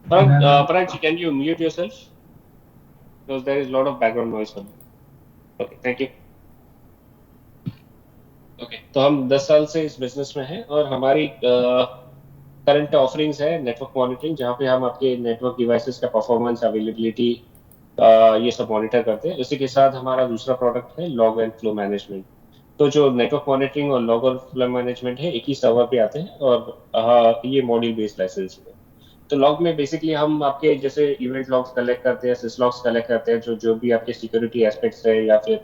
Parag, can you mute yourself? Because there is a lot of background noise from you. Okay, thank you. Okay, तो हम 10 साल से इस business में हैं और हमारी करंट ऑफरिंग्स है नेटवर्क मॉनिटरिंग, जहाँ पे हम आपके नेटवर्क डिवाइसेस का परफॉर्मेंस, अवेलेबिलिटी, ये सब मॉनिटर करते हैं। इसी के साथ हमारा दूसरा प्रोडक्ट है लॉग एंड फ्लो मैनेजमेंट। तो जो नेटवर्क मॉनिटरिंग और लॉग और फ्लो मैनेजमेंट है, एक ही सर्वर पे आते हैं और ये मॉड्यूल बेस्ड लाइसेंस है। तो लॉग में बेसिकली हम आपके जैसे इवेंट लॉग्स कलेक्ट करते हैं, सिस लॉग्स कलेक्ट करते हैं, जो जो भी आपके सिक्योरिटी एस्पेक्ट्स है या फिर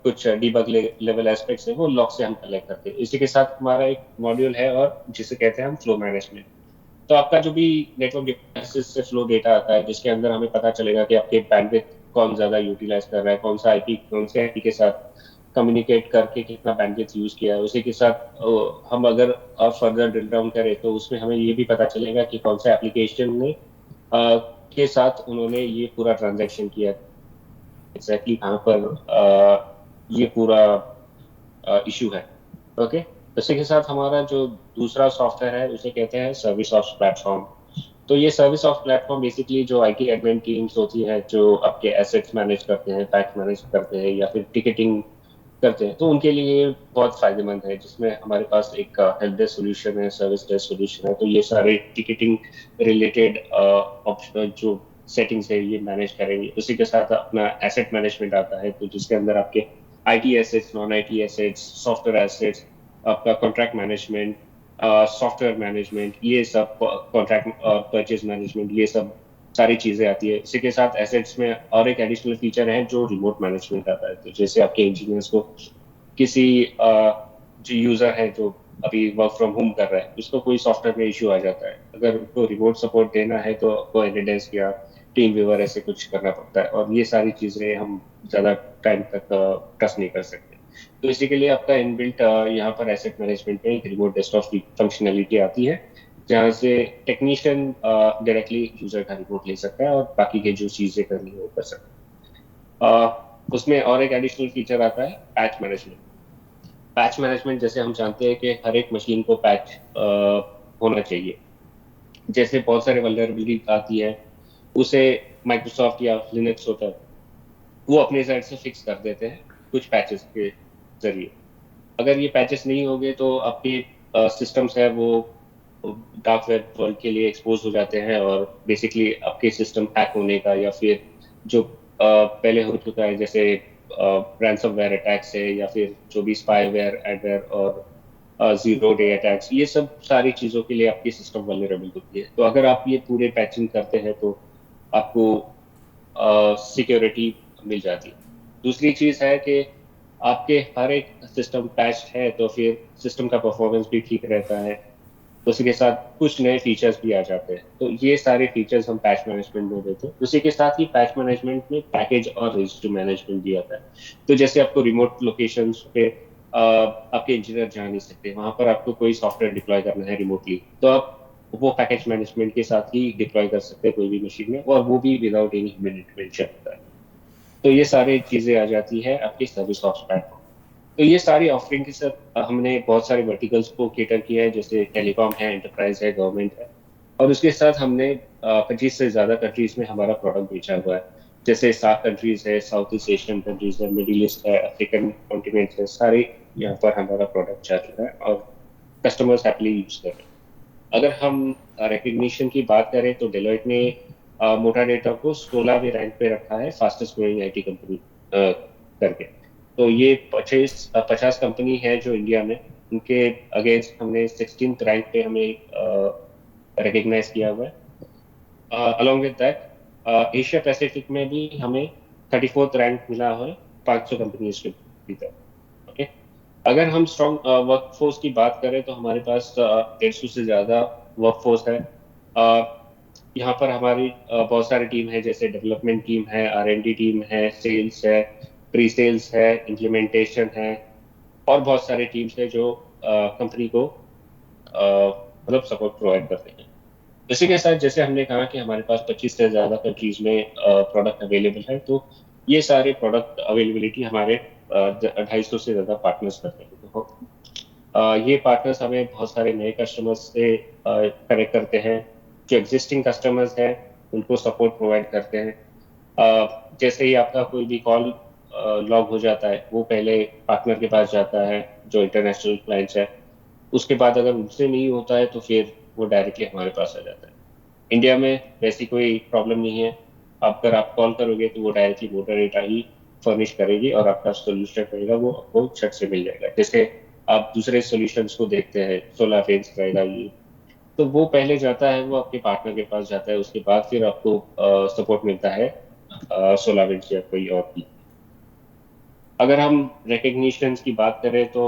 कुछ डीबग लेवल एस्पेक्ट्स है, वो लॉग से हम कलेक्ट करते हैं। इसी के साथ हमारा एक मॉड्यूल है और जिसे कहते हैं हम फ्लो मैनेजमेंट। तो आपका जो भी नेटवर्क डिवाइसेस से फ्लो डेटा आता है, जिसके अंदर हमें पता चलेगा कि आपके बैंडविड्थ कौन ज्यादा यूटिलाइज कर रहा है, कौन सा आईपी कौन से आईपी के साथ कम्युनिकेट करके कितना बैंडविड्थ यूज किया है। उसी के साथ हम अगर और फर्दर ड्रिल डाउन करें तो उसमें हमें ये भी पता चलेगा कि कौन सा एप्लीकेशन ने के साथ उन्होंने ये पूरा ट्रांजैक्शन किया, एग्जैक्टली कहाँ पर ये पूरा इशू है। ओके, इसी के साथ हमारा जो दूसरा सॉफ्टवेयर है उसे कहते हैं सर्विस ऑफ प्लेटफॉर्म। तो ये सर्विस ऑफ प्लेटफॉर्म बेसिकली जो आईटी एडमिन टीम्स होती है, जो आपके एसेट्स मैनेज करते हैं, पैच मैनेज करते हैं या फिर टिकटिंग करते हैं, तो उनके लिए बहुत फायदेमंद है। जिसमें हमारे पास एक हेल्प डेस्क सोल्यूशन है, सर्विस डेस्क सोल्यूशन है। तो ये सारे टिकटिंग रिलेटेड ऑप्शन जो सेटिंग्स है ये मैनेज करेंगे। उसी के साथ अपना एसेट मैनेजमेंट आता है, तो जिसके अंदर आपके IT assets, non IT assets, software assets, आपका कॉन्ट्रैक्ट मैनेजमेंट, सॉफ्टवेयर मैनेजमेंट, ये सब कॉन्ट्रैक्ट और परचेज मैनेजमेंट, ये सब सारी चीजें आती है। इसी के साथ एसेट्स में और एक एडिशनल फीचर है जो रिमोट मैनेजमेंट आता है। तो जैसे आपके इंजीनियर्स को किसी जो यूजर है जो अभी वर्क फ्रॉम होम कर रहा है, उसको कोई सॉफ्टवेयर में इश्यू आ जाता है, अगर उनको रिमोट सपोर्ट देना है तो आपको एनिडेंस या टीम व्यूअर ऐसे कुछ करना पड़ता है, और ये सारी चीजें हम ज्यादा टाइम तक ट्रस्ट नहीं कर सकते। तो इसी के लिए आपका इनबिल्ट यहाँ पर एसेट मैनेजमेंट में एक रिमोट डेस्कटॉप फंक्शनलिटी आती है, जहाँ से टेक्नीशियन डायरेक्टली यूजर का रिपोर्ट ले सकता है और बाकी के जो चीजें करनी है वो कर सकता है। उसमें और एक एडिशनल फीचर आता है पैच मैनेजमेंट। पैच मैनेजमेंट जैसे हम जानते हैं कि हर एक मशीन को पैच होना चाहिए। जैसे बहुत सारे वल्नरेबिलिटी आती है, उसे माइक्रोसॉफ्ट या लिनक्स होता है, वो अपने साइड से फिक्स कर देते हैं कुछ पैचेस के जरिए। अगर ये पैचेस नहीं होंगे तो आपके सिस्टम्स है वो डार्क वेब वर्ल्ड के लिए एक्सपोज हो जाते हैं, और बेसिकली आपके सिस्टम हैक होने का या फिर जो पहले हो चुका है, जैसे रैंसमवेयर अटैक्स है या फिर जो भी स्पाईवेयर, एडवेयर और जीरो डे अटैक्स, ये सब सारी चीजों के लिए आपकी सिस्टम वल्नरेबल होती है। तो अगर आप ये पूरे पैचिंग करते हैं तो आपको सिक्योरिटी मिल जाती है। दूसरी चीज है कि आपके हर एक सिस्टम पैच्ड है तो फिर सिस्टम का परफॉर्मेंस भी ठीक रहता है। तो उसी के साथ कुछ नए फीचर्स भी आ जाते हैं, तो ये सारे फीचर्स हम पैच मैनेजमेंट में देते हैं। उसी के साथ ही पैच मैनेजमेंट में पैकेज और रजिस्टर मैनेजमेंट भी आता है। तो जैसे आपको रिमोट लोकेशंस पे आपके इंजीनियर जा नहीं सकते, वहां पर आपको कोई सॉफ्टवेयर डिप्लॉय करना है रिमोटली, तो आप वो पैकेज मैनेजमेंट के साथ ही डिप्लॉय कर सकते हैं कोई भी मशीन में, और वो भी विदाउट एनी ह्यूमन इंटरवेंशन होता है। तो ये सारी चीजें आ जाती है आपकी सर्विस ऑफ प्लेटफॉर्म। तो ये सारी ऑफरिंग के साथ हमने बहुत सारे वर्टिकल्स को केटर किया है, जैसे टेलीकॉम है, एंटरप्राइज है, गवर्नमेंट है, और उसके साथ हमने 25 से ज्यादा कंट्रीज में हमारा प्रोडक्ट बेचा हुआ है। जैसे 7 कंट्रीज है, साउथ ईस्ट एशियन कंट्रीज है, मिडिल ईस्ट है, अफ्रीकन कॉन्टिनेंट है, सारे यहाँ पर हमारा प्रोडक्ट चल रहा है और कस्टमर्स हैप्पीली यूज कर रहे हैं। अगर हम रिकग्निशन की बात करें तो डेलोइट ने मोटा डेटा को 16वें रैंक पे रखा है फास्टेस्ट ग्रोइंग आईटी कंपनी करके। तो ये 50 कंपनी है जो इंडिया में, उनके अगेंस्ट हमने 16th रैंक पे हमें रिकग्नाइज किया हुआ है। Along with that Asia Pacific में भी हमें 34th रैंक मिला है 500 कंपनीज के भीतर। ओके, अगर हम स्ट्रॉन्ग वर्कफोर्स की बात करें तो हमारे पास 150 से ज्यादा वर्कफोर्स है। यहाँ पर हमारी बहुत सारी टीम है, जैसे डेवलपमेंट टीम है, आर&डी टीम है, सेल्स है, प्री सेल्स है, इम्प्लीमेंटेशन है, और बहुत सारे टीम्स है जो कंपनी को मतलब सपोर्ट प्रोवाइड करते हैं। इसी के साथ जैसे हमने कहा कि हमारे पास 25 से ज्यादा कंट्रीज में प्रोडक्ट अवेलेबल है, तो ये सारे प्रोडक्ट अवेलेबिलिटी हमारे 250 से ज्यादा पार्टनर्स करते हैं। तो ये पार्टनर्स हमें बहुत सारे नए कस्टमर्स से कनेक्ट करते हैं। जो एग्जिस्टिंग कस्टमर्स हैं उनको सपोर्ट प्रोवाइड करते हैं। जैसे ही आपका कोई भी कॉल लॉग हो जाता है, वो पहले पार्टनर के पास जाता है जो इंटरनेशनल क्लाइंट्स है। उसके बाद अगर उनसे नहीं होता है तो फिर वो डायरेक्टली हमारे पास आ जाता है। इंडिया में वैसी कोई प्रॉब्लम नहीं है। अगर आप कॉल करोगे तो वो डायरेक्टली वोटर डेटा ही फर्निश करेगी और आपका सोल्यूशन रहेगा वो आपको छट से मिल जाएगा। जैसे आप दूसरे सोल्यूशंस को देखते हैं, सोलर रेंज रहेगा ये, तो वो पहले जाता है, वो आपके पार्टनर के पास जाता है, उसके बाद फिर आपको सपोर्ट मिलता है सोलर रेंज या कोई और भी। अगर हम रिकग्निशन की बात करें तो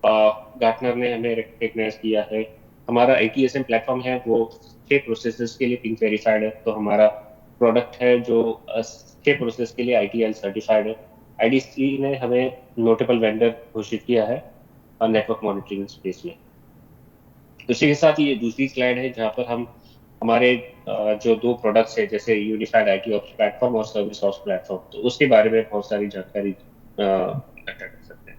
गार्टनर ने हमें रिकग्नाइज किया है। हमारा ITSM प्लेटफॉर्म है वो 6 प्रोसेसेस के लिए पिंक वेरीफाइड है, तो हमारा प्रोडक्ट है जो 6 प्रोसेस के लिए ITL सर्टिफाइड है। IDC ने हमें नोटेबल वेंडर घोषित किया है और नेटवर्क मॉनिटरिंग स्पेस में। उसी के साथ ये दूसरी स्लाइड है जहाँ पर हम हमारे जो 2 प्रोडक्ट्स है, जैसे यूनिफाइड IT ऑप्स प्लेटफॉर्म और सर्विस ऑप्स प्लेटफॉर्म, तो उसके बारे में बहुत सारी जानकारी इकट्ठा कर सकते हैं।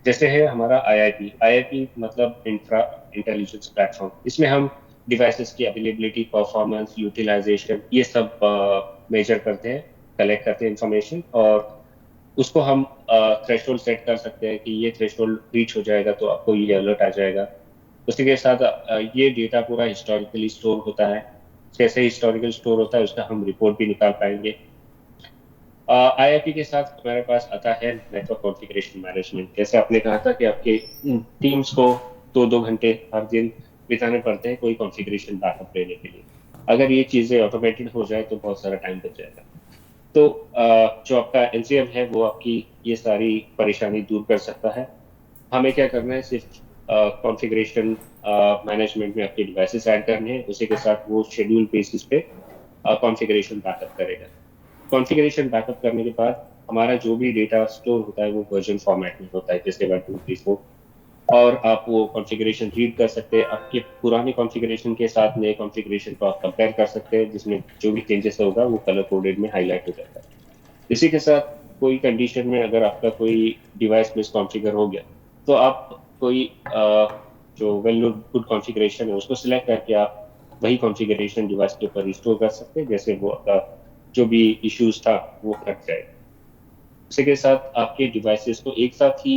जैसे है हमारा IIP मतलब इंफ्रा इंटेलिजेंस प्लेटफॉर्म। इसमें हम डिवाइसेस की अवेलेबिलिटी, परफॉर्मेंस, यूटिलाइजेशन ये सब मेजर करते हैं, कलेक्ट करते हैं इंफॉर्मेशन, और उसको हम थ्रेशोल्ड सेट कर सकते हैं कि ये थ्रेशोल्ड रीच हो जाएगा तो आपको ये अलर्ट आ जाएगा। उसी के साथ ये डेटा पूरा हिस्टोरिकली स्टोर होता है। जैसे हिस्टोरिकल स्टोर होता है उसका हम रिपोर्ट भी निकाल पाएंगे। IIP के साथ हमारे पास आता है नेटवर्क कॉन्फ़िगरेशन मैनेजमेंट। जैसे आपने कहा था कि आपके टीम्स को 2-2 घंटे हर दिन बिताने पड़ते हैं कोई कॉन्फ़िगरेशन बैकअप लेने के लिए। अगर ये चीज़ें ऑटोमेटेड हो जाए तो बहुत सारा टाइम बच जाएगा। तो जो आपका NCM है वो आपकी ये सारी परेशानी दूर कर सकता है। हमें क्या करना है, सिर्फ कॉन्फ़िगरेशन मैनेजमेंट में आपके डिवाइसेस ऐड करने हैं, उसी के साथ वो शेड्यूल बेसिस पे कॉन्फ़िगरेशन बैकअप करेगा। कॉन्फ़िगरेशन बैकअप करने के बाद हमारा जो भी डेटा स्टोर होता है वो वर्जन फॉर्मेट में होता है, जैसे 1 2 3 4, और आप वो कॉन्फ़िगरेशन रीड कर सकते हैं। आपके पुराने कॉन्फ़िगरेशन के साथ नए कॉन्फ़िगरेशन को आप कंपेयर कर सकते हैं, जिसमें जो भी चेंजेस होगा वो कलर कोडेड में हाईलाइट हो जाता है। इसी के साथ कोई कंडीशन में अगर आपका कोई डिवाइस मिसकॉन्फ़िगर हो गया, तो आप कोई जो वेल नोन गुड कॉन्फ़िगरेशन है उसको सिलेक्ट करके आप वही कॉन्फ़िगरेशन डिवाइस के ऊपर रिस्टोर कर सकते हैं, जैसे वो आपका जो भी इश्यूज था वो हट जाए। इसी के साथ आपके डिवाइसेस को एक साथ ही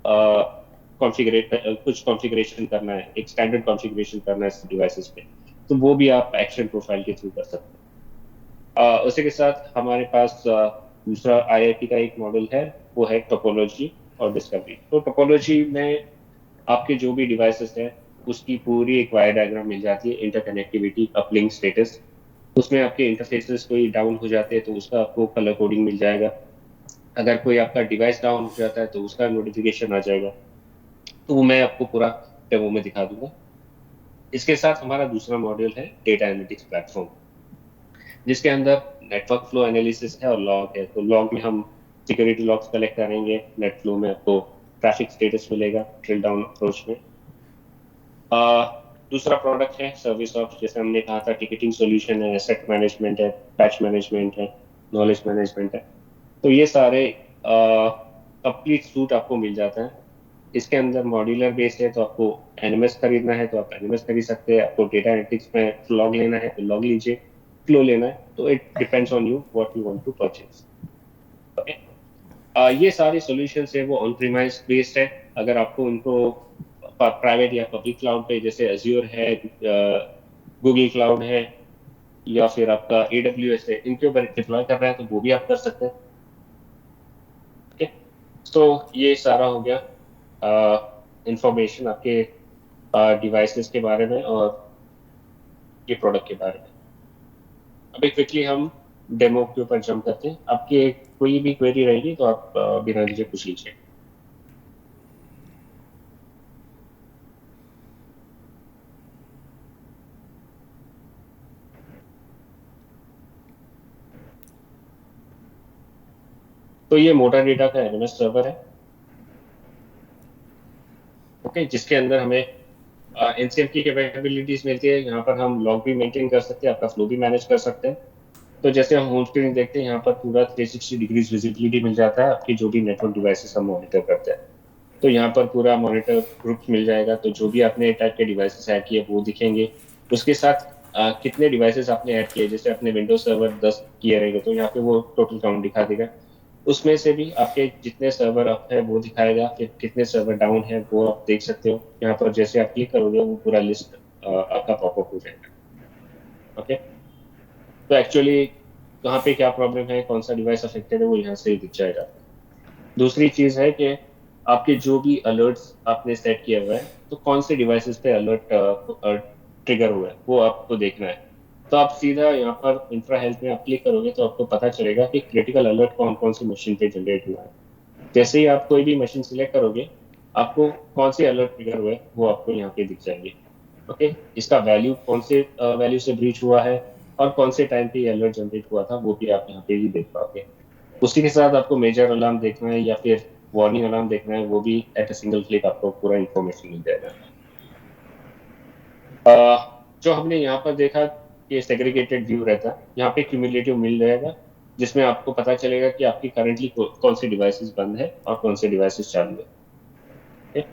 कॉन्फ़िगरेट कुछ कॉन्फ़िगरेशन करना है, एक स्टैंडर्ड कॉन्फ़िगरेशन करना है इस डिवाइसेस पे, तो वो भी आप एक्शन प्रोफाइल के थ्रू कर सकते हैं। उसी के साथ हमारे पास दूसरा IIP का एक मॉडल है, वो है टोपोलॉजी और डिस्कवरी। तो टोपोलॉजी में आपके जो भी डिवाइसेस हैं उसकी पूरी एक वायर डायग्राम मिल जाती है, इंटरकनेक्टिविटी, अपलिंक स्टेटस। उसमें आपके इंटरफेसेस कोई डाउन हो जाते हैं तो उसका आपको कलर कोडिंग मिल जाएगा। अगर कोई आपका डिवाइस डाउन हो जाता है तो उसका नोटिफिकेशन आ जाएगा। तो वो मैं आपको पूरा डेमो में दिखा दूंगा। इसके साथ हमारा दूसरा मॉड्यूल है डेटा एनालिटिक्स प्लेटफॉर्म, जिसके अंदर नेटवर्क फ्लो एनालिसिस है और लॉग है। तो लॉग में हम सिक्योरिटी लॉग्स कलेक्ट करेंगे, नेट फ्लो में आपको ट्रैफिक स्टेटस मिलेगा ड्रिल डाउन अप्रोच में। दूसरा प्रोडक्ट है सर्विस ऑफ, जैसे हमने कहा था टिकटिंग सॉल्यूशन है, एसेट मैनेजमेंट है, पैच मैनेजमेंट है, नॉलेज मैनेजमेंट है। तो ये सारे कंप्लीट सूट आपको मिल जाता है। इसके अंदर मॉड्यूलर बेस्ड है, तो आपको NMS खरीदना है तो आप NMS खरीद सकते हैं। आपको डेटा एनालिटिक्स में लॉग लेना है तो लॉग लीजिए, फ्लो लेना है तो it depends on you what you want to purchase. Okay, ये सारे सॉल्यूशंस है वो ऑन प्रीमाइस बेस्ड है। अगर आपको उनको प्राइवेट या पब्लिक क्लाउड पे, जैसे अज्योर है, गूगल क्लाउड है, या फिर आपका AWS है, इनके ऊपर डिप्लॉय कर रहे हैं तो वो भी आप कर सकते हैं। ओके, तो ये सारा हो गया इंफॉर्मेशन आपके डिवाइसेस के बारे में और ये प्रोडक्ट के बारे में। अभी क्विकली हम डेमो के ऊपर जंप करते हैं। आपकी कोई भी क्वेरी रहेगी तो आप बिना झिझक पूछ लीजिए। तो ये मोटा डेटा का NMS सर्वर है, ओके, जिसके अंदर हमें NCM की कैपेबिलिटीज मिलती है। यहाँ पर हम लॉग भी मेंटेन कर सकते हैं, आपका फ्लो भी मैनेज कर सकते हैं। तो जैसे हम होम स्क्रीन देखते हैं, यहाँ पर पूरा 360 डिग्रीज विजिबिलिटी मिल जाता है आपकी जो भी नेटवर्क डिवाइसेस हम मॉनिटर करते हैं। तो यहाँ पर पूरा मॉनिटर ग्रुप मिल जाएगा, तो जो भी आपने टाइप के डिवाइसेस ऐड किए वो दिखेंगे। उसके साथ कितने डिवाइसेस आपने ऐड किए, जैसे आपने विंडोज सर्वर 10 किए रहेंगे तो यहाँ पे वो टोटल काउंट दिखा देगा। उसमें से भी आपके जितने सर्वर अप है वो दिखाएगा, फिर कितने सर्वर डाउन है वो आप देख सकते हो। यहाँ पर जैसे आप क्लिक करोगे वो पूरा लिस्ट आपका पॉपअप हो जाएगा। ओके, तो एक्चुअली कहाँ पे क्या प्रॉब्लम है, कौन सा डिवाइस अफेक्टेड है, वो यहाँ से ही दिख जाएगा। दूसरी चीज है कि आपके जो भी अलर्ट्स आपने सेट किया हुआ है, तो कौन से डिवाइसेस पे अलर्ट ट्रिगर हुआ है वो आपको देखना है। तो आप सीधा यहाँ पर इंफ्रा हेल्थ में आप क्लिक करोगे तो आपको पता चलेगा कि क्रिटिकल अलर्ट कौन कौन सी मशीन पे जनरेट हुआ है। जैसे ही आप कोई भी मशीन सिलेक्ट करोगे, आपको कौन से अलर्ट ट्रिगर हुए वो आपको यहाँ पे दिख जाएंगे। ओके, इसका वैल्यू कौन से वैल्यू से ब्रीच हुआ है और कौन से टाइम पे ये अलर्ट जनरेट हुआ था वो भी आप यहाँ पे ही देख पाओगे। उसी के साथ आपको मेजर अलार्म देखना है या फिर वार्निंग अलार्म देखना है, वो भी एट अ सिंगल क्लिक आपको पूरा इन्फॉर्मेशन मिल जाएगा। जो हमने यहाँ पर देखा कि सेग्रीगेटेड व्यू रहता है, यहाँ पे क्यूमुलेटिव मिल जाएगा, जिसमें आपको पता चलेगा कि आपकी करंटली कौन सी डिवाइसेस बंद है और कौन से डिवाइसेस चालू है।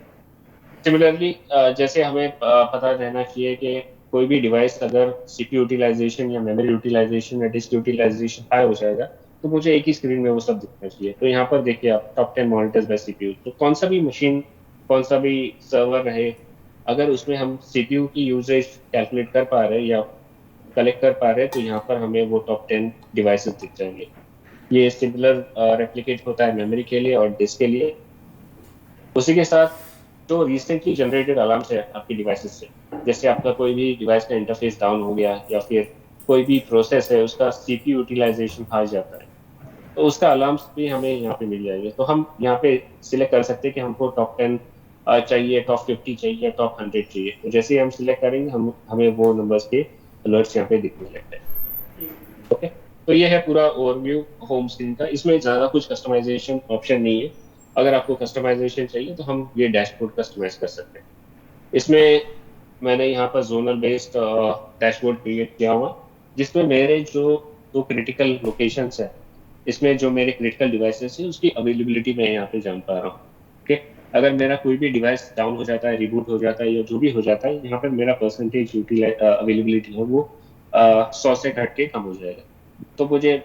सिमिलरली जैसे हमें पता रहना चाहिए कि कोई भी डिवाइस अगर सीपीयू यूटिलाइजेशन या मेमोरी यूटिलाइजेशन या डिस्क यूटिलाइजेशन हाई हो जाएगा, तो मुझे एक ही स्क्रीन में वो सब दिखना चाहिए। तो यहाँ पर देखिए आप टॉप 10 मॉनिटर्स बाय सीपीयू, तो कौन सा भी मशीन, कौन सा भी सर्वर रहे, अगर उसमें हम सीपीयू की यूजेज कैलकुलेट कर पा रहे हैं या कलेक्ट कर पा रहे हैं, तो यहाँ पर हमें वो टॉप 10 डिवाइसेस दिख जाएंगे। ये सिमिलर रेप्लिकेट होता है मेमोरी के लिए और डिस्क के लिए। उसी के साथ जो रिसेंटली जनरेटेड अलार्म्स है आपकी डिवाइसेस से, जैसे आपका कोई भी डिवाइस का इंटरफेस डाउन हो गया या फिर कोई भी प्रोसेस है उसका सीपीयू यूटिलाइजेशन हाई जाता है, तो उसका अलार्म्स भी हमें यहाँ पे मिल जाएंगे। तो हम यहाँ पे सिलेक्ट कर सकते हैं कि हमको टॉप 10 चाहिए, टॉप 50 चाहिए, टॉप 100 चाहिए। तो जैसे ही हम सिलेक्ट करेंगे हम हमें वो नंबर्स के अलर्ट्स यहाँ पे दिखने लगते हैं। ओके, तो ये है पूरा ओवरव्यू होम स्क्रीन का। इसमें ज़्यादा कुछ कस्टमाइजेशन ऑप्शन नहीं है। अगर आपको कस्टमाइजेशन चाहिए तो हम ये डैशबोर्ड कस्टमाइज कर सकते हैं। इसमें मैंने यहाँ पर जोनल बेस्ड डैशबोर्ड क्रिएट किया हुआ, जिसमें मेरे जो दो क्रिटिकल लोकेशंस है, इसमें जो मेरे क्रिटिकल डिवाइसेस है उसकी अवेलेबिलिटी मैं यहाँ पे जान पा रहा हूँ। ओके, अगर मेरा कोई भी डिवाइस डाउन हो जाता है, रिबूट हो जाता है या जो भी हो जाता है, यहाँ पर मेरा परसेंटेज अवेलेबिलिटी है वो 100 से घट के कम हो जाएगा। तो मुझे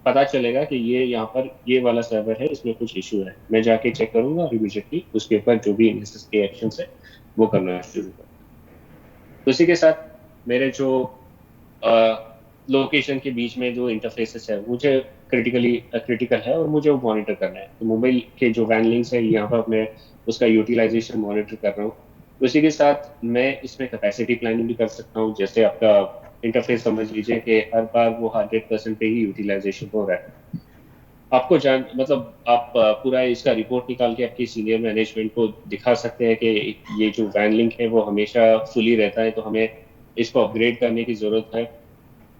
पता चलेगा कि ये यहाँ पर ये वाला सर्वर है, इसमें कुछ इशू है, मैं जाके चेक करूंगा और इमीडिएटली उसके ऊपर जो भी नेसेसरी एक्शन है वो करना शुरू करूँ। तो इसी के साथ मेरे जो लोकेशन के बीच में जो इंटरफेसेस है मुझे क्रिटिकल है और मुझे वो मॉनिटर करना है। तो मोबाइल के जो वैन लिंक्स है यहाँ पर मैं उसका यूटिलाइजेशन मॉनिटर कर रहा हूँ। उसी के साथ मैं इसमें कैपेसिटी प्लानिंग भी कर सकता हूँ। जैसे आपका इंटरफेस समझ लीजिए कि हर बार वो 100% पे ही यूटिलाइजेशन हो रहा है, आपको जान मतलब आप पूरा इसका रिपोर्ट निकाल के आपकी सीनियर मैनेजमेंट को दिखा सकते हैं कि ये जो वैन लिंक है वो हमेशा फुली रहता है, तो हमें इसको अपग्रेड करने की जरूरत है।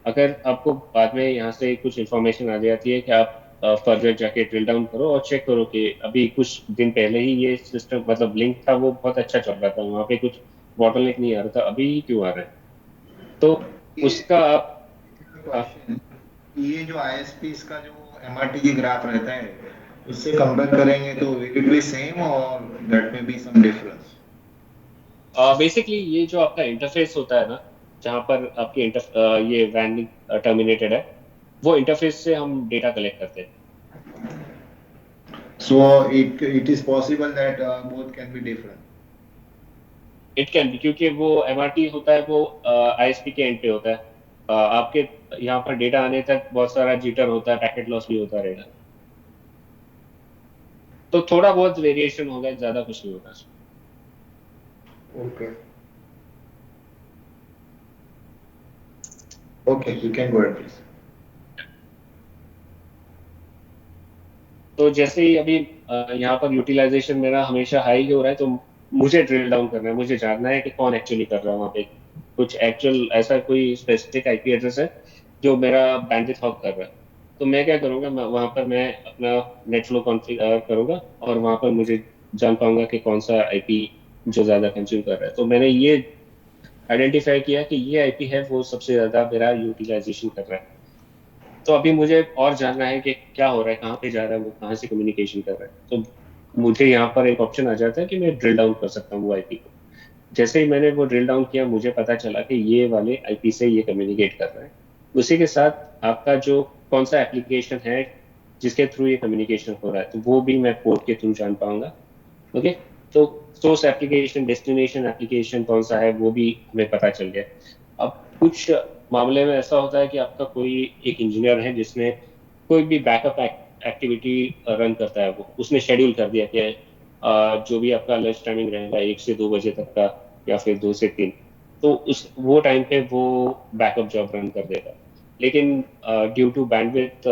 अगर आपको बाद में यहाँ से कुछ इन्फॉर्मेशन आ जाती है कि आप फर्दर जाके ड्रिल डाउन करो और चेक करो कि अभी कुछ दिन पहले ही ये सिस्टम मतलब लिंक था वो बहुत अच्छा चल रहा था, वहाँ पे कुछ बॉटलनेक नहीं आ रहा था, अभी क्यों आ रहा है, तो ये उसका आप क्वेश्चन, ये जो आईएसपी का जो एमआरटी की ग्राफ रहता है उससे कंपेयर करेंगे तो विल इट बी सेम और दैट में बी सम डिफरेंस? बेसिकली ये जो आपका इंटरफेस होता है ना, जहाँ पर आपकी ये वैन टर्मिनेटेड है, वो इंटरफेस से हम डेटा कलेक्ट करते हैं। So it is possible that both can be different. It can be, क्योंकि वो एमआरटी होता है वो आईएसपी के एंड पे होता है। आपके यहाँ पर डेटा आने तक बहुत सारा जिटर होता है, पैकेट लॉस भी होता रहेगा, तो थोड़ा बहुत वेरिएशन होगा, ज्यादा कुछ नहीं होगा। Okay, okay, you can go ahead please. तो जैसे ही अभी यहाँ पर यूटिलाइजेशन मेरा हमेशा हाई हो रहा है, तो मुझे ड्रिल डाउन करना है, मुझे जानना है कि कौन एक्चुअली कर रहा है वहाँ पे। कुछ एक्चुअल ऐसा कोई स्पेसिफिक आईपी एड्रेस है जो मेरा बैंडविड्थ हॉग कर रहा है। तो मैं क्या करूँगा, वहाँ पर मैं अपना नेट फ्लो कॉन्फ़िगर करूँगा और वहाँ पर मुझे जान पाऊंगा कि कौन सा आईपी जो ज़्यादा कंज्यूम कर रहा है। तो मैंने ये आइडेंटिफाई किया कि ये आईपी है वो सबसे ज़्यादा मेरा यूटिलाइजेशन कर रहा है। तो अभी मुझे और जानना है कि क्या हो रहा है, कहाँ पे जा रहा है वो, कहाँ से कम्युनिकेशन कर रहा है। तो मुझे यहाँ पर एक ऑप्शन आ जाता है कि मैं ड्रिल डाउन कर सकता हूँ वो आईपी को। जैसे ही मैंने वो ड्रिल डाउन किया, मुझे पता चला कि ये वाले आईपी से ये कम्युनिकेट कर रहा है। उसी के साथ आपका जो कौन सा एप्लीकेशन है जिसके थ्रू ये कम्युनिकेशन हो रहा है, तो वो भी मैं पोर्ट के थ्रू जान पाऊंगा। ओके। तो सोर्स एप्लीकेशन, डेस्टिनेशन एप्लीकेशन कौन सा है, वो भी हमें पता चल गया। अब कुछ मामले में ऐसा होता है कि आपका कोई एक इंजीनियर है जिसने कोई भी बैकअप एक्टिविटी रन करता है, वो उसने शेड्यूल कर दिया कि जो भी आपका लंच टाइमिंग रहेगा 1 से 2 बजे तक का, या फिर 2 से 3, तो उस वो टाइम पे वो बैकअप जॉब रन कर देगा। लेकिन ड्यू टू बैंडविड्थ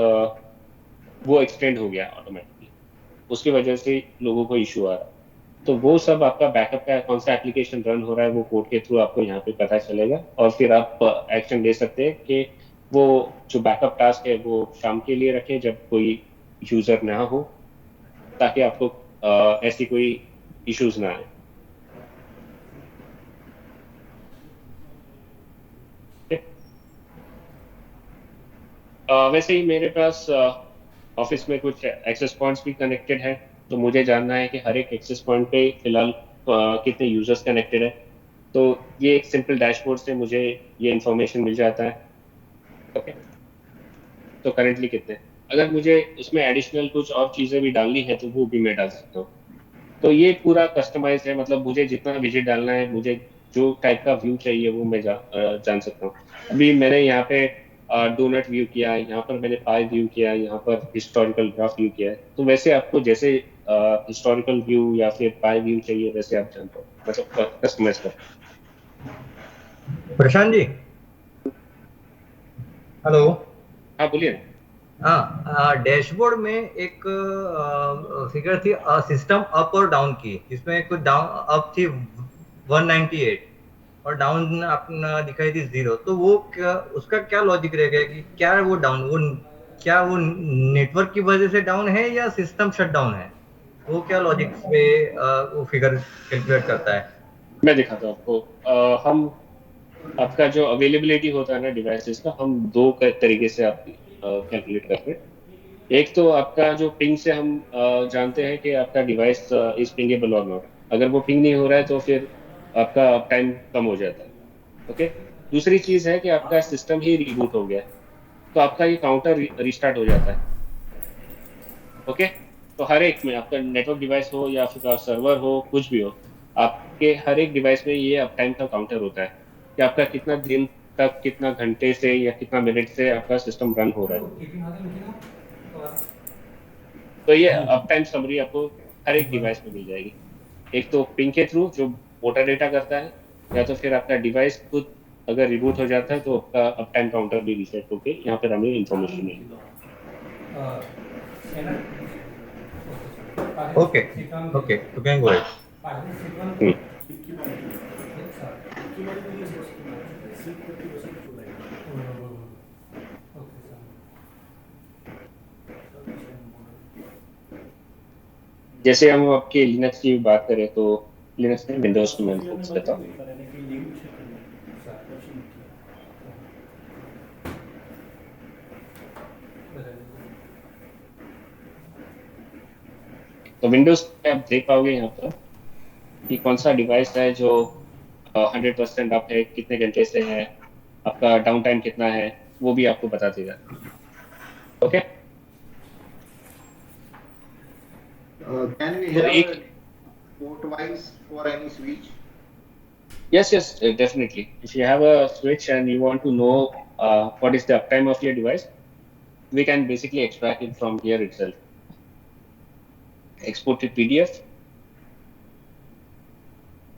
वो एक्सटेंड हो गया ऑटोमेटिकली, उसकी वजह से लोगों को इशू आ रहा है। तो वो सब आपका बैकअप का कौन सा एप्लीकेशन रन हो रहा है वो कोड के थ्रू आपको यहाँ पे पता चलेगा, और फिर आप एक्शन ले सकते हैं कि वो जो बैकअप टास्क है वो शाम के लिए रखें जब कोई यूजर ना हो, ताकि आपको ऐसी कोई इश्यूज ना आए। वैसे ही मेरे पास ऑफिस में कुछ एक्सेस पॉइंट्स भी कनेक्टेड है, तो मुझे जानना है कि हर एक एक्सेस पॉइंट पे फिलहाल कितने यूजर्स कनेक्टेड है। तो ये एक सिंपल डैशबोर्ड से मुझे ये इंफॉर्मेशन मिल जाता है। ओके। तो करेंटली कितने, अगर मुझे उसमें एडिशनल कुछ और चीज़ें भी डालनी है तो वो भी मैं डाल सकता हूँ। तो ये पूरा कस्टमाइज है, मतलब मुझे जितना विजिट डालना है, मुझे जो टाइप का व्यू चाहिए वो मैं जान सकता हूँ। अभी मैंने यहाँ पे डोनट व्यू किया है, यहाँ पर मैंने पाई व्यू किया है, यहाँ पर हिस्टोरिकल ग्राफ व्यू किया है। तो वैसे आपको जैसे हिस्टोरिकल व्यू या फिर पाई व्यू चाहिए वैसे आप जानते हो, मतलब कस्टमाइज कर। प्रशांत जी, हेलो। हाँ बोलिए। हाँ, डैशबोर्ड में एक फिगर थी सिस्टम अप और डाउन की, जिसमें कुछ डाउन अप थी 198 और डाउन अपना दिखाई थी 0। तो वो क्या, उसका क्या लॉजिक रहेगा कि क्या वो डाउन, वो क्या वो नेटवर्क की वजह से डाउन है या सिस्टम शट डाउन है? वो क्या लॉजिक पे वो फिगर कैलकुलेट करता है? मैं दिखाता हूँ आपको। हम आपका जो अवेलेबिलिटी होता है ना डिवाइसेस का, हम दो तरीके से आप कैलकुलेट करते हैं। एक तो आपका जो पिंग से हम जानते हैं कि आपका डिवाइस इज पिंगेबल और नॉट। अगर वो पिंग नहीं हो रहा है तो फिर आपका अप टाइम कम हो जाता है। ओके। दूसरी चीज है कि आपका सिस्टम ही रिबूट हो गया है, तो आपका ये काउंटर रिस्टार्ट हो जाता है। ओके। तो हर एक में, आपका नेटवर्क डिवाइस हो या फिर सर्वर हो, कुछ भी हो, आपके हर एक डिवाइस में ये अप टाइम का काउंटर होता है कि आपका कितना दिन तक, कितना घंटे से या कितना मिनट से आपका सिस्टम रन हो रहा है। तो ये अप टाइम समरी आपको हर एक डिवाइस में मिल जाएगी। एक तो पिंग के थ्रू जो मोटा डेटा करता है, या तो फिर आपका डिवाइस खुद अगर रिबूट हो जाता है तो आपका अप टाइम काउंटर भी रीसेट होके यहाँ पर हमें इंफॉर्मेशन मिलेगी। Okay, okay, you can go ahead. हम्म। जैसे हम आपके लिनक्स की बात करें तो लिनक्स में विंडोज में फोकस करता हूँ। तो विंडोज पे आप देख पाओगे यहाँ पर कि कौन सा डिवाइस है जो 100% अप है, कितने घंटे से है, आपका डाउन टाइम कितना है, वो भी आपको बता देगा। ओके। Can we तो have एक, a port wise for any switch? yes, yes, definitely, if you have a switch and you want to know what is the uptime of your device, we can basically extract it from here itself. Export to PDF,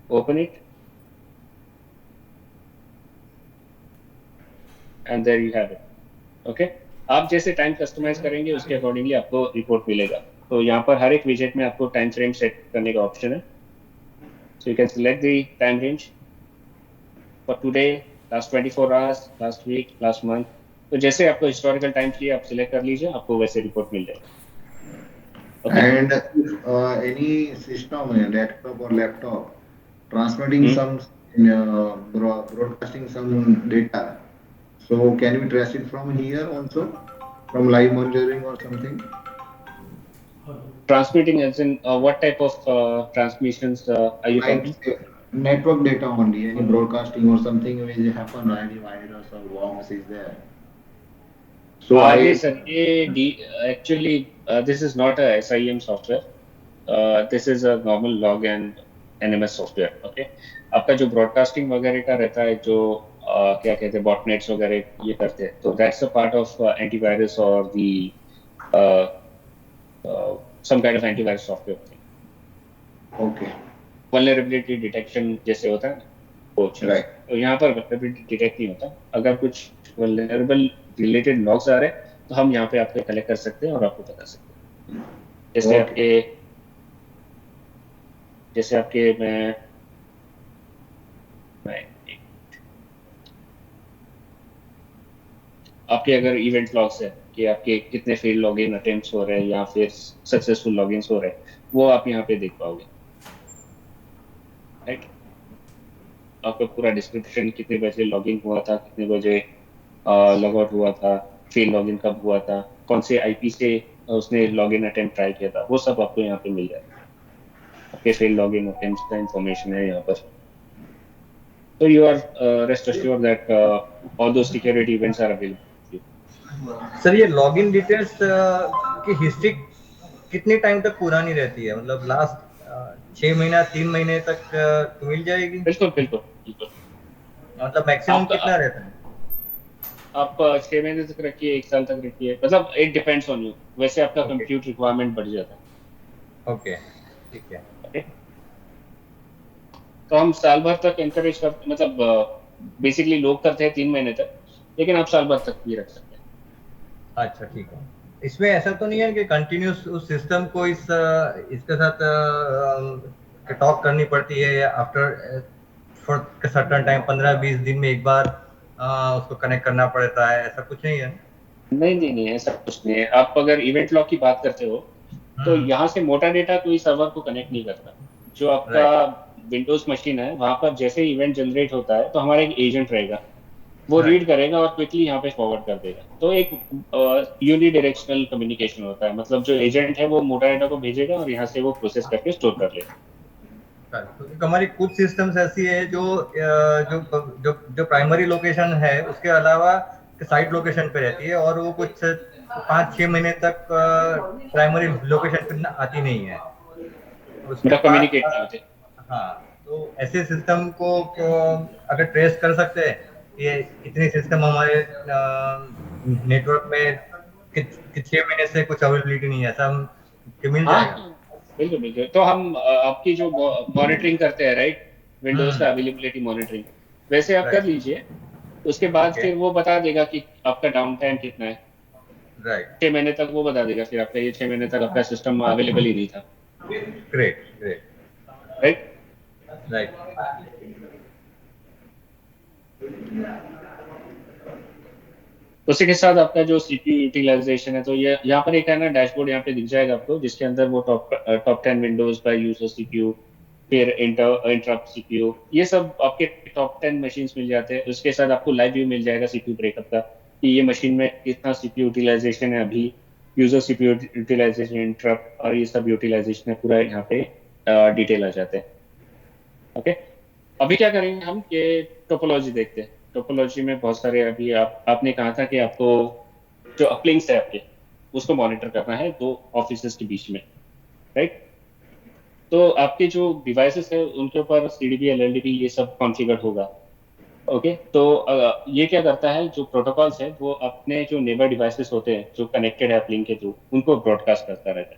open it, and there you have it. Okay। आप जैसे time customise करेंगे उसके accordingly आपको report मिलेगा। तो यहाँ पर हर एक विजेट में आपको टाइम फ्रेम सेट करने का ऑप्शन है। So you can select the time range for today, last 24 hours, last week, last month. तो जैसे आपको हिस्टोरिकल टाइम चाहिए आप सिलेक्ट कर लीजिए, आपको वैसे रिपोर्ट मिल जाएगा। Okay? And if any system, desktop or laptop, transmitting some, broadcasting some data, so can we trace it from here also, from live monitoring or something? Transmitting as in what type of transmissions are you talking? Like network data only, any broadcasting or something will happen, any virus or worms is there. So नहीं I sir, actually this is not a SIM software. This is a normal log and NMS software. Okay, आपका जो broadcasting वगैरह का रहता है, जो क्या कहते हैं बॉटनेट्स वगैरह ये करते हैं, तो that's a part of antivirus और the some kind of antivirus software. okay, vulnerability detection जैसे होता है ना, वो चीज। right. तो यहाँ पर वल्नरेबिलिटी डिटेक्ट नहीं होता। अगर कुछ वल्नरेबल रिलेटेड लॉग्स आ रहे हैं तो हम यहाँ पे आपको कलेक्ट कर सकते हैं और आपको बता सकते हैं। जैसे Okay. आपके मैं आपके अगर इवेंट लॉग्स है कि आपके कितने फेल लॉगिन अटेम्प्ट्स हो रहे हैं या फिर सक्सेसफुल लॉगिन्स हो रहे हैं, वो आप यहाँ पे देख पाओगे, राइट। आपका पूरा डिस्क्रिप्शन, कितने बजे लॉगिन हुआ था, कितने बजे लॉग आउट हुआ था, फेल लॉगिन कब हुआ था, कौन से आईपी से उसने लॉगिन अटेम्प्ट ट्राई किया था, वो सब आपको यहाँ पे मिल जाएगा। आपके फेल लॉगिन अटेम्प्ट्स का इंफॉर्मेशन है यहाँ पर। So you are rest assured that all those security events are available. Sir ये लॉगिन डिटेल्स की हिस्ट्री कितने टाइम तक पुरानी रहती है? मतलब लास्ट 6 महीना 3 महीने तक मिल जाएगी? बिल्कुल बिल्कुल बिल्कुल। मतलब मैक्सिमम आप कितना रहता है? आप 6 महीने तक रखिए, 1 साल तक रखिए, मतलब इट डिपेंड्स ऑन यू। वैसे आपका Okay. कंप्यूट रिक्वायरमेंट बढ़ जाता है। ओके, ठीक है। Okay? तो हम साल भर तक एनकरेज करते, मतलब बेसिकली लोग करते हैं 3 महीने तक, लेकिन आप साल भर तक भी रख सकते हैं। अच्छा, ठीक है। इसमें ऐसा तो नहीं है कि कंटिन्यूस उस सिस्टम को इसके साथ टॉक करनी पड़ती है या आफ्टर फॉर सर्टेन टाइम 15-20 दिन में एक बार उसको कनेक्ट करना पड़ता है, ऐसा कुछ नहीं है? नहीं, ऐसा कुछ नहीं है। आप अगर इवेंट लॉग की बात करते हो तो यहाँ से मोटा डेटा कोई सर्वर को कनेक्ट नहीं करता। जो आपका विंडोज मशीन है, वहां पर जैसे इवेंट जनरेट होता है तो हमारा एक एजेंट रहेगा, वो रीड करेगा और क्विकली यहाँ पे फॉरवर्ड कर देगा। तो एक यूनिडायरेक्शनल कम्युनिकेशन होता है, मतलब जो एजेंट है वो मोटा डेटा को भेजेगा और यहाँ से वो प्रोसेस करके स्टोर कर लेगा। क्योंकि हमारी कुछ सिस्टम्स ऐसी है जो जो प्राइमरी लोकेशन है उसके अलावा साइट लोकेशन पे रहती है और वो कुछ 5-6 महीने तक प्राइमरी लोकेशन पे आती नहीं है, उसके कम्युनिकेट नहीं होते। हाँ, तो ऐसे सिस्टम को अगर ट्रेस कर सकते हैं, ये इतनी सिस्टम हमारे नेटवर्क में 6 महीने से कुछ अवेलेबिलिटी नहीं है, ऐसा मिल जाएगा? बिल्कुल बिल्कुल। तो हम आपकी जो मॉनिटरिंग करते हैं, राइट, विंडोज का अवेलेबिलिटी मॉनिटरिंग, वैसे आप कर लीजिए। उसके बाद फिर वो बता देगा कि आपका डाउन टाइम कितना है। राइट, 6 महीने तक वो बता देगा, फिर आपका ये 6 महीने तक आपका सिस्टम अवेलेबल ही नहीं था। Great, right. उसी के साथ आपका जो सीपीयू यूटिलाइजेशन है, तो ये यहाँ पर एक है ना डैशबोर्ड यहाँ पे दिख जाएगा आपको, जिसके अंदर वो top 10 Windows by user CPU, फिर इंटरप्ट सीपीयू, ये सब आपके टॉप 10 मशीन्स मिल जाते हैं। उसके साथ आपको लाइव व्यू मिल जाएगा सीपीयू ब्रेकअप का, कि ये मशीन में कितना सीपीयू यूटिलाइजेशन है अभी, यूजर सीपीयू यूटिलाइजेशन, इंटरप्ट और ये सब यूटिलाइजेशन है, पूरा यहाँ पे डिटेल आ जाते हैं। ओके, अभी क्या करेंगे हम, ये टोपोलॉजी देखते हैं। टोपोलॉजी में बहुत सारे, अभी आपने कहा था कि आपको जो अपलिंक्स है आपके, उसको मॉनिटर करना है 2 ऑफिसेस के बीच में, राइट। तो आपके जो डिवाइसेस है उनके ऊपर सीडीबी, एलएलडीबी ये सब कॉन्फ़िगर होगा। ओके, तो ये क्या करता है, जो प्रोटोकॉल्स है वो अपने जो नेबर डिवाइसेस होते हैं जो कनेक्टेड है अपलिंक के थ्रू, उनको ब्रॉडकास्ट करता रहता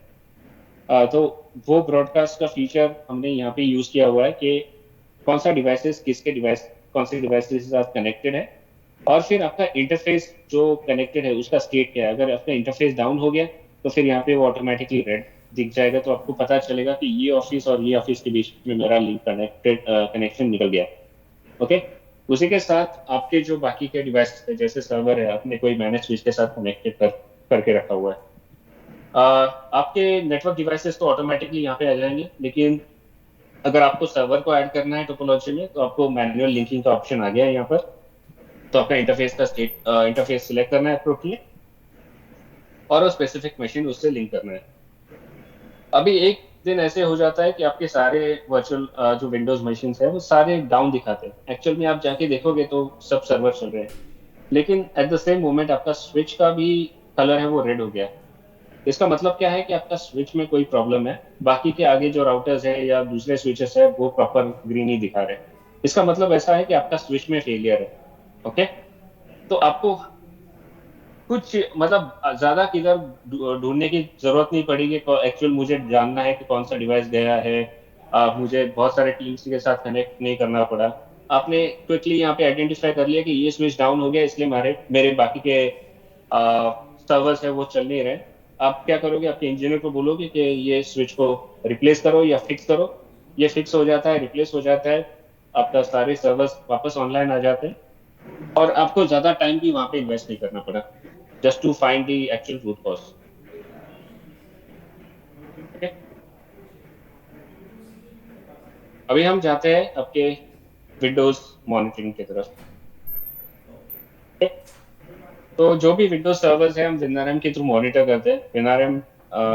है। तो वो ब्रॉडकास्ट का फीचर हमने यहाँ पे यूज किया हुआ है कि कौन सा डिवाइसेस कौन से डिवाइसेस के साथ कनेक्टेड है, और फिर आपका इंटरफेस जो कनेक्टेड है उसका स्टेट क्या है। अगर आपका इंटरफेस डाउन हो गया तो फिर यहाँ पे वो ऑटोमेटिकली रेड दिख जाएगा, तो आपको पता चलेगा कि ये ऑफिस और ये ऑफिस के बीच में मेरा लिंक कनेक्शन निकल गया। ओके, उसी के साथ आपके जो बाकी के डिवाइसेस है, जैसे सर्वर है, आपने कोई मैनेज स्विच के साथ कनेक्टेड करके रखा हुआ है। आपके नेटवर्क डिवाइसेस तो ऑटोमेटिकली यहाँ पे आ जाएंगे, लेकिन अगर आपको सर्वर को ऐड करना है टोपोलॉजी में तो आपको मैनुअल लिंकिंग का ऑप्शन आ गया है यहाँ पर। तो अपना इंटरफेस सिलेक्ट करना है अप्रोप्रिएट, और वो स्पेसिफिक मशीन उससे लिंक करना है। अभी एक दिन ऐसे हो जाता है कि आपके सारे वर्चुअल जो विंडोज मशीन है वो सारे डाउन दिखाते हैं। एक्चुअल में आप जाके देखोगे तो सब सर्वर चल रहे हैं, लेकिन एट द सेम मोमेंट आपका स्विच का भी कलर है वो रेड हो गया। इसका मतलब क्या है कि आपका स्विच में कोई प्रॉब्लम है, बाकी के आगे जो राउटर्स है या दूसरे स्विचेस है वो प्रॉपर ग्रीन ही दिखा रहे हैं। इसका मतलब ऐसा है कि आपका स्विच में फेलियर है। ओके, तो आपको कुछ मतलब ज्यादा किधर ढूंढने की जरूरत नहीं पड़ेगी। एक्चुअल मुझे जानना है कि कौन सा डिवाइस गया है। मुझे बहुत सारे टीम्स के साथ कनेक्ट नहीं करना पड़ा। आपने क्विकली यहाँ पे आइडेंटिफाई कर लिया कि ये स्विच डाउन हो गया, इसलिए हमारे मेरे बाकी के सर्वर्स है वो चल नहीं रहे। आप क्या करोगे, आपके इंजीनियर को बोलोगे कि ये स्विच को रिप्लेस करो या फिक्स करो। ये फिक्स हो जाता है, रिप्लेस हो जाता है, आपका सारे सर्वर्स वापस ऑनलाइन आ जाते हैं और आपको ज्यादा टाइम भी वहां पे इन्वेस्ट नहीं करना पड़ा, just to find the actual root cause. Okay? अभी हम जाते हैं आपके विंडोज मॉनिटरिंग की तरफ। Okay? तो जो भी विंडोज सर्वर्स है हम विनारम के थ्रू मॉनिटर करते हैं। विनारम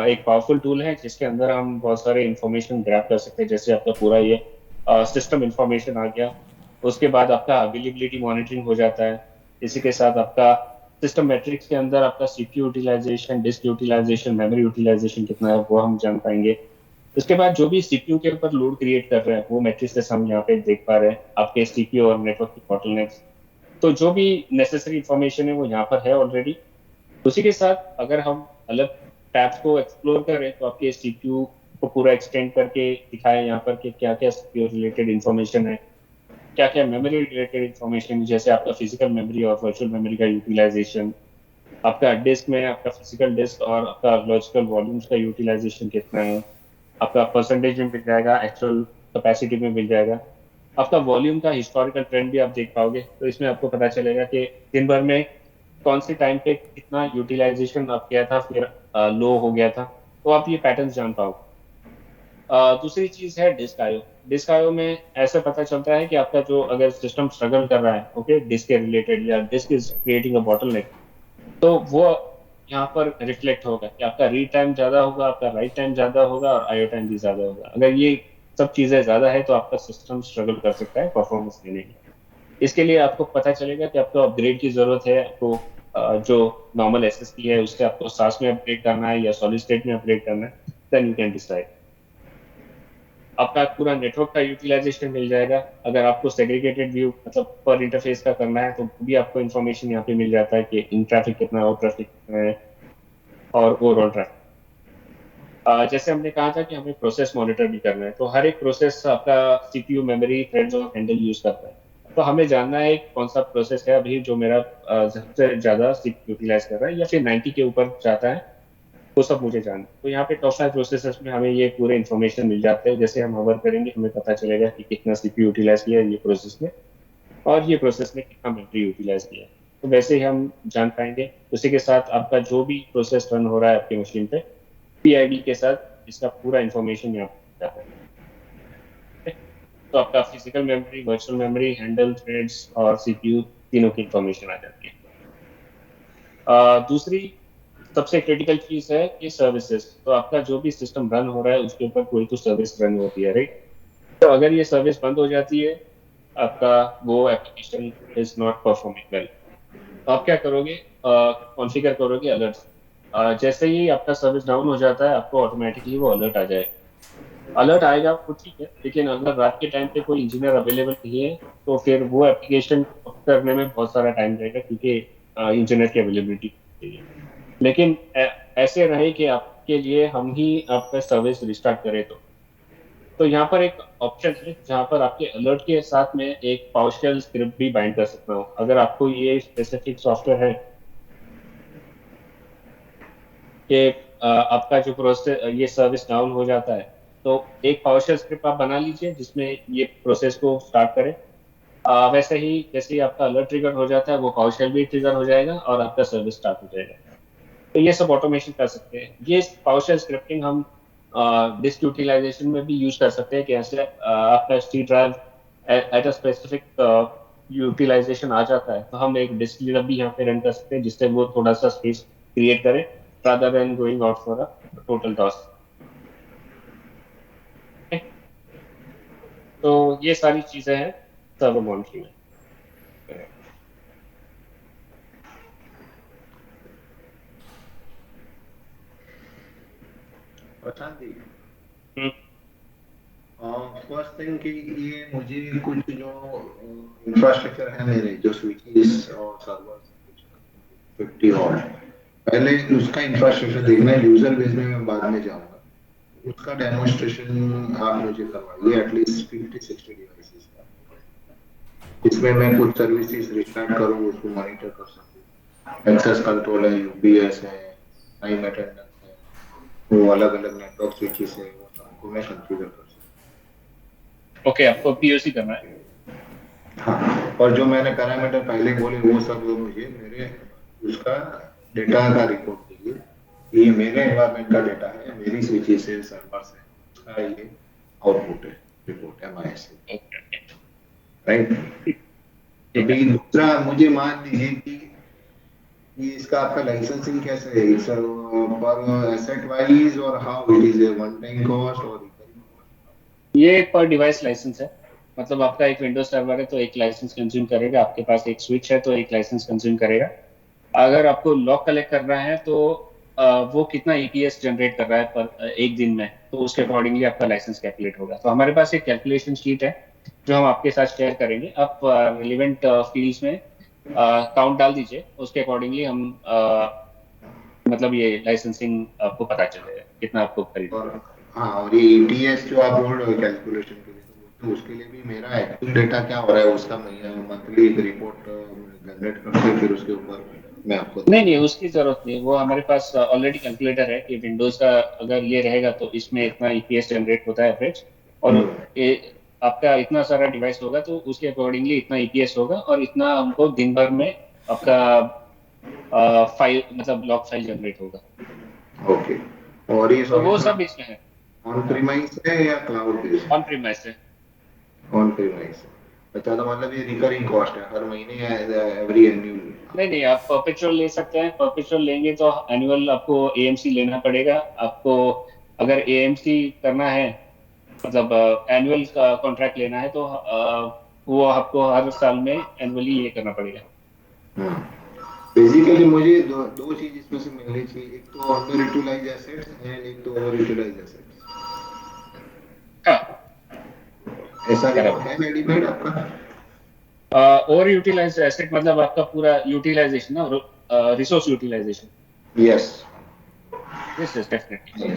एक पावरफुल टूल है जिसके अंदर हम बहुत सारे इंफॉर्मेशन ग्रैब कर सकते हैं, जैसे आपका पूरा ये सिस्टम इंफॉर्मेशन आ गया। उसके बाद आपका अवेलेबिलिटी मॉनिटरिंग हो जाता है। इसी के साथ आपका सिस्टम मैट्रिक्स के अंदर आपका CPU utilization, disk utilization, memory utilization कितना है वो हम जान पाएंगे। उसके बाद जो भी सीपीयू के ऊपर लोड क्रिएट कर रहे हैं वो मैट्रिक्स हम यहाँ पे देख पा रहे हैं, आपके सीपीयू और नेटवर्क की बॉटलनेक्स। तो जो भी नेसेसरी इंफॉर्मेशन है वो यहाँ पर है ऑलरेडी। उसी के साथ अगर हम अलग टैब्स को एक्सप्लोर करें तो आपके सीपीयू को पूरा एक्सटेंड करके दिखाएं यहाँ पर कि क्या क्या सीपीयू रिलेटेड इंफॉर्मेशन है, क्या क्या मेमोरी रिलेटेड इंफॉर्मेशन, जैसे आपका फिजिकल मेमोरी और वर्चुअल मेमोरी का यूटिलाइजेशन, आपका डिस्क में आपका फिजिकल डिस्क और आपका लॉजिकल वॉल्यूम्स का यूटिलाइजेशन कितना है। आपका परसेंटेज में मिल जाएगा, एक्चुअल कैपेसिटी में मिल जाएगा। आपका वॉल्यूम का हिस्टोरिकल ट्रेंड भी आप देख पाओगे, तो इसमें आपको पता चलेगा कि दिन भर में कौन से टाइम पे कितना यूटिलाइजेशन आप किया था, फिर लो हो गया था। तो आप ये पैटर्न जान पाओगे। दूसरी चीज है डिस्क आयो। डिस्क आयो में ऐसे पता चलता है कि आपका जो अगर सिस्टम स्ट्रगल कर रहा है ओके डिस्क के रिलेटेड, या disk is creating a bottleneck, तो वो यहाँ पर रिफ्लेक्ट होगा कि आपका रीड टाइम ज्यादा होगा, आपका राइट टाइम ज्यादा होगा और आईओ टाइम भी ज्यादा होगा। अगर ये सब चीजें ज्यादा है तो आपका सिस्टम स्ट्रगल कर सकता है परफॉर्मेंस देने की। इसके लिए आपको पता चलेगा कि आपको अपग्रेड की जरूरत है। आपको जो नॉर्मल एसएसडी है उससे आपको सास में अपग्रेड करना है या सॉलिड स्टेट में अपग्रेड करना है, देन यू कैन डिसाइड। आपका पूरा नेटवर्क का यूटिलाइजेशन मिल जाएगा। अगर आपको सेग्रीगेटेड व्यू मतलब पर इंटरफेस का करना है तो भी आपको इन्फॉर्मेशन यहाँ पे मिल जाता है कि इन ट्रैफिक कितना है, आउट ट्रैफिक कितना है और ओवरऑल ट्रैफिक। जैसे हमने कहा था कि हमें प्रोसेस मॉनिटर भी करना है, तो हर एक प्रोसेस आपका सीपीयू मेमोरी थ्रेड्स और हैंडल यूज करता है। तो हमें जानना है कौन सा प्रोसेस है अभी जो मेरा सबसे ज्यादा सीपीयू यूटिलाइज कर रहा है या फिर 90 के ऊपर जाता है, वो सब मुझे जानना है। तो यहाँ पे टॉप 5 प्रोसेसर्स में हमें ये पूरे इन्फॉर्मेशन मिल जाते हैं। जैसे हम होवर करेंगे हमें पता चलेगा कि कितना सीपीयू यूटिलाइज किया है ये प्रोसेस ने, और ये प्रोसेस ने कितना मेमोरी यूटिलाइज किया है। तो वैसे ही हम जान पाएंगे। उसी के साथ आपका जो भी प्रोसेस रन हो रहा है आपकी मशीन पे, पीआईडी के साथ इसका पूरा इन्फॉर्मेशन यहाँ पे जाता है। तो आपका physical memory, virtual memory, handle, threads और सीपीयू तीनों की इन्फॉर्मेशन आ जाती है। दूसरी सबसे क्रिटिकल चीज है कि सर्विसेज। तो आपका जो भी सिस्टम रन हो रहा है उसके ऊपर कोई तो सर्विस रन होती है, राइट। तो अगर ये सर्विस बंद हो जाती है, आपका वो application is not performing well. तो आप क्या करोगे, कॉन्फ़िगर करोगे अलर्ट। जैसे ही आपका सर्विस डाउन हो जाता है आपको ऑटोमेटिकली वो अलर्ट आ जाए। अलर्ट आएगा वो ठीक है, लेकिन अगर रात के टाइम पे कोई इंजीनियर अवेलेबल नहीं है तो फिर वो एप्लीकेशन करने में बहुत सारा टाइम लगेगा, क्योंकि इंजीनियर की अवेलेबिलिटी चाहिए। लेकिन ऐसे रहे कि आपके लिए हम ही आपका सर्विस रिस्टार्ट करें। तो यहाँ पर एक ऑप्शन है जहाँ पर आपके अलर्ट के साथ में एक पावरशेल स्क्रिप्ट भी बाइंड कर सकता हूँ। अगर आपको ये स्पेसिफिक सॉफ्टवेयर है कि आपका जो प्रोसेस ये सर्विस डाउन हो जाता है, तो एक पावरशेल स्क्रिप्ट आप बना लीजिए जिसमें ये प्रोसेस को स्टार्ट करें। वैसे ही जैसे ही आपका अलर्ट ट्रिगर हो जाता है वो पावरशेल भी ट्रिगर हो जाएगा और आपका सर्विस स्टार्ट हो जाएगा। तो ये सब ऑटोमेशन कर सकते हैं। ये पावरशेल स्क्रिप्टिंग हम डिस्क यूटिलाइजेशन में भी यूज कर सकते हैं कि ऐसे आपका C drive at a specific utilization आ जाता है तो हम एक डिस्क भी यहाँ पे रन कर सकते हैं जिससे वो थोड़ा सा स्पेस क्रिएट करे rather than going out for a total toss. तो ये सारी चीजें हैं सर्वर मॉनिटरिंग में। प्रशांत जी, हम्म, फर्स्ट थिंग कि ये मुझे कुछ जो इंफ्रास्ट्रक्चर है मेरे जो स्विचेस और सर्वर 50 और पहले उसका इंफ्रास्ट्रक्चर देखना है, यूजर बेस में मैं बाद में जाऊंगा। उसका डेमोन्स्ट्रेशन आप मुझे करवाइए एटलीस्ट 50-60 डिवाइसेस का, इसमें मैं कुछ सर्विसेज रिस्टार्ट करूँ, उसको मॉनिटर कर सकूँ। एक्सेस कंट्रोल है, यूपीएस है, टाइम अटेंडेंस है, वो अलग अलग नेटवर्क स्विचेस है, वो सबको मैं कॉन्फ़िगर कर सकूँ। ओके, आपको पीओसी करना है। हाँ, और जो मैंने पैरामीटर पहले बोले वो सब मुझे मेरे उसका डेटा का रिपोर्ट चाहिए। ये मेरे एनवायरनमेंट का डेटा है, मेरी स्विचेस से सर्वर से उसका ये आउटपुट है, रिपोर्ट है माइस से, ओके, राइट। ठीक है। अभी दूसरा मुझे मान लीजिए कि ये इसका आपका लाइसेंसिंग कैसे है, इट्स पर एसेट वाइज और how it is a one time cost और रिकरिंग कॉस्ट? ये पर डिवाइस लाइसेंस है। मतलब आपका एक विंडोज सर्वर है तो एक लाइसेंस कंज्यूम करेगा, आपके पास एक स्विच है तो एक लाइसेंस कंज्यूम करेगा। अगर आपको लॉग कलेक्ट करना है तो वो कितना ईपीएस जनरेट कर रहा है पर एक दिन में, तो उसके अकॉर्डिंगली आपका लाइसेंस कैलकुलेट होगा। तो हमारे पास एक कैलकुलेशन शीट है जो हम आपके साथ शेयर करेंगे। आप रिलेवेंट फील्ड्स में काउंट डाल दीजिए, उसके अकॉर्डिंगली हम मतलब ये लाइसेंसिंग आपको पता चलेगा कितना आपको खरीदना और है। हाँ, और ये ईटीएस जो आप बोल रहे हो कैलकुलेशन के लिए, तो उसके लिए भी मेरा एक्चुअल डेटा क्या हो रहा है उसका मंथली एक रिपोर्ट जनरेट करके फिर उसके ऊपर मैं आपको नहीं नहीं, दूंगा। उसकी जरूरत नहीं। वो हमारे पास ऑलरेडी कैलकुलेटर है कि विंडोज का अगर ये रहेगा तो इसमें इतना ईपीएस जनरेट होता है एवरेज, और हम्म, ये आपका इतना सारा डिवाइस होगा तो उसके अकॉर्डिंगली इतना ईपीएस होगा, और इतना हमको दिन भर में आपका फाइल मतलब लॉग फाइल जनरेट होगा। ओके। और ये तो वो सॉल्यूशन सब इसमें है। ऑन प्रीमाइस है या क्लाउड बेस्ड? ऑन प्रीमाइस है। On premise. अच्छा, तो मतलब ये रिकरिंग कॉस्ट है हर महीने या एवरी एन्यूअल? नहीं नहीं, आप परपेचुअल ले सकते हैं। परपेचुअल लेंगे तो एनुअल आपको एएमसी लेना पड़ेगा आपको। अगर एएमसी करना है मतलब एनुअल कॉन्ट्रैक्ट लेना है तो वो आपको हर साल में एनुअली ये करना पड़ेगा। बेसिकली मुझे दो चीज इसमें से मिलनी चाहिए, एक तो अंडर यूटिलाइज एसेट्स एंड एक तो ओवर यूटिलाइज एसेट्स। हाँ, ऐसा रिपोर्ट बराबर। है रेडीमेड आपका? ओवर यूटिलाइज एसेट मतलब आपका पूरा यूटिलाइजेशन ना, resource utilization. Yes. Yes yes, definitely.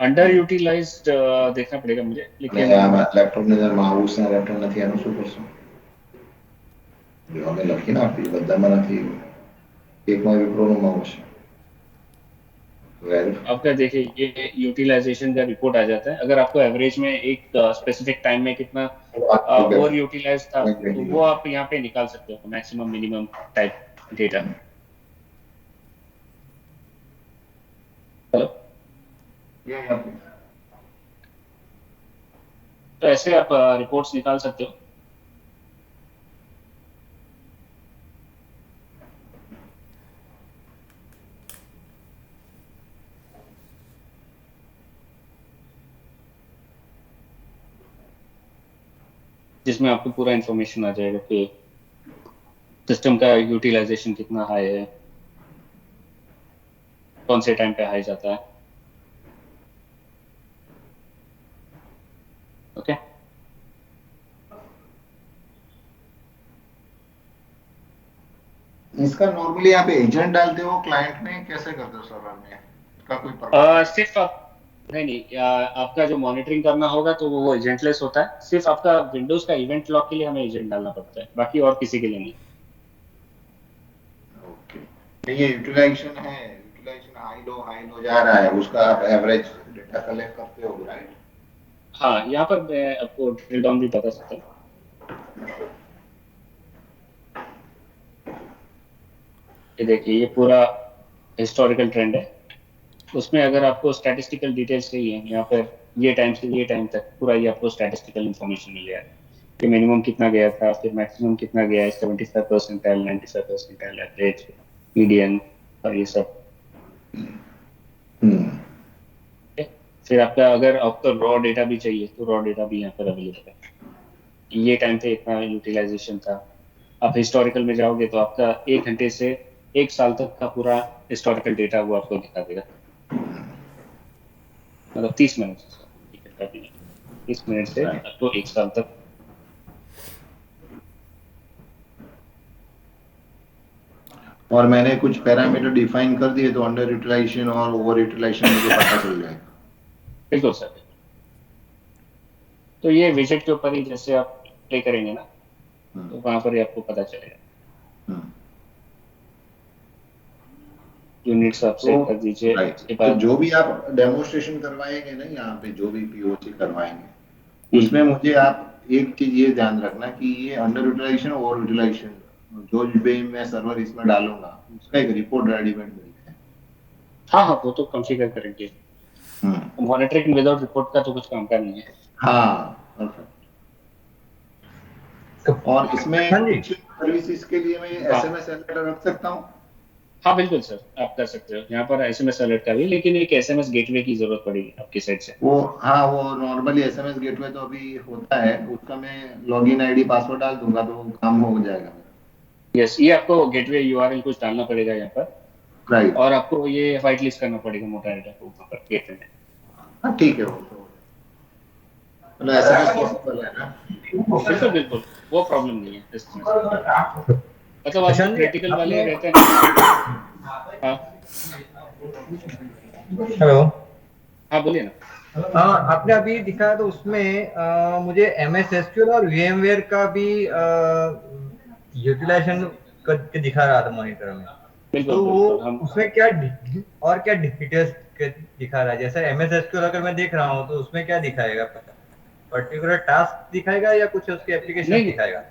Under utilized देखना पड़ेगा मुझे, અને लेकिन આ લેપટોપની અંદર માઉસ ને લેપટોપ નથી, આનું શું કરશું? જો અમે લખીને આપીએ બધામાં નથી, એકમાં વિપ્રોનું માઉસ વેરી आपका देखिए ये यूटिलाइजेशन का रिपोर्ट आ जाता है। अगर आपको एवरेज में एक स्पेसिफिक टाइम में कितना ओवर यूटिलाइज था तो वो आप यहाँ पे निकाल सकते हो, maximum minimum type data. Hello. या तो ऐसे आप रिपोर्ट्स निकाल सकते हो। जिसमें आपको पूरा इंफॉर्मेशन आ जाएगा कि सिस्टम का यूटिलाइजेशन कितना हाई है, कौन से टाइम पे हाई जाता है। ओके। इसका नॉर्मली आप एजेंट डालते हो क्लाइंट में, कैसे करते हो सर्वर में? इसका कोई परमिशन? सिर्फ आप नहीं नहीं, आपका जो मॉनिटरिंग करना होगा तो वो एजेंटलेस होता है। सिर्फ आपका विंडोज का इवेंट लॉग के लिए हमें एजेंट डालना पड़ता है, बाकी और किसी के लिए नहीं। ओके। नहीं, ये यूटिलाइजेशन है, यूटिलाइजेशन हाई लो जा रहा है, उसका आप एवरेज डेटा कलेक्ट करते हो, राइट? हाँ, यहाँ पर मैं आपको ड्रिल डाउन भी बता सकता हूँ। ये देखिए, ये पूरा हिस्टोरिकल ट्रेंड है। उसमें अगर आपको स्टैटिस्टिकल डिटेल्स चाहिए, यहाँ पर ये टाइम से ये टाइम तक पूरा ये आपको स्टैटिस्टिकल इन्फॉर्मेशन मिल जाएगा कि मिनिमम कितना गया था, फिर मैक्सिमम कितना गया है, 75 परसेंटाइल, 95 परसेंटाइल, एवरेज, मीडियन और ये सब। हम्म। फिर आपका अगर आपको रॉ डेटा भी चाहिए तो रॉ डेटा भी यहाँ पर अवेलेबल है। ये टाइम पे इतना यूटिलाइजेशन था। आप हिस्टोरिकल में जाओगे तो आपका 1 घंटे से 1 साल तक का पूरा हिस्टोरिकल डेटा वो आपको दिखा देगा, मतलब 30 मिनट से 1 घंटा भी नहीं, 30 मिनट से आपको 1 साल तक। और मैंने कुछ पैरामीटर डिफाइन कर दिए तो अंडर यूटिलाइजेशन और ओवर यूटिलाइजेशन मुझे पता चल जाएगा। बिल्कुल सर। तो ये विजिट के ऊपर ही जैसे आप प्ले करेंगे ना, तो वहां पर ही आपको पता चलेगा। यूनिट्स आप सेट कर दीजिए। उसके तो बाद जो भी आप डेमोन्स्ट्रेशन करवाएंगे ना यहाँ पे, जो भी पीओसी करवाएंगे, उसमें मुझे आप एक चीज ये ध्यान रखना कि ये अंडर यूटिलाइजेशन ओवर यूटिलाइजेशन जो भी मैं सर्वर इसमें डालूंगा उसका एक रिपोर्ट रेडीमेड मिलता है। हाँ, वो तो कॉन्फ़िगर करेंगे। मॉनिटरिंग विदाउट रिपोर्ट का तो कुछ काम का नहीं है। हाँ, परफेक्ट। और इसमें कुछ सर्विसेज के लिए मैं एसएमएस अलर्ट रख सकता हूँ? हाँ बिल्कुल सर, आप कर सकते हो यहाँ पर एसएमएस अलर्ट का भी, लेकिन एक एसएमएस गेटवे की जरूरत पड़ेगी आपकी साइड से। वो नॉर्मली एसएमएस गेटवे तो अभी होता है, उसका मैं लॉगिन आईडी पासवर्ड डाल दूंगा तो काम हो जाएगा। यस, ये आपको गेटवे यूआरएल कुछ डालना पड़ेगा यहाँ पर, राइट, और आपको ये व्हाइट लिस्ट करना पड़ेगा मोटा डेटा को वहाँ पर गेटवे में। हाँ ठीक है, वो तो मतलब एसएमएस पॉसिबल है ना? बिल्कुल बिल्कुल, वो प्रॉब्लम नहीं है एसएमएस, मतलब आप क्रिटिकल वाले रहते हैं। हाँ हेलो, हाँ बोलिए ना। आपने अभी दिखाया तो उसमें मुझे एमएस एसक्यूएल और वीएमवेयर का भी यूटिलाइजेशन करके दिखा रहा था मॉनिटर में। बिल्कुल, तो वो हम उसमें क्या और क्या डिटेल्स दिखा रहा है? जैसे एमएस एसक्यूएल अगर मैं देख रहा हूँ तो उसमें क्या दिखाएगा? पर्टिकुलर टास्क दिखाएगा या कुछ उसके एप्लीकेशन दिखाएगा?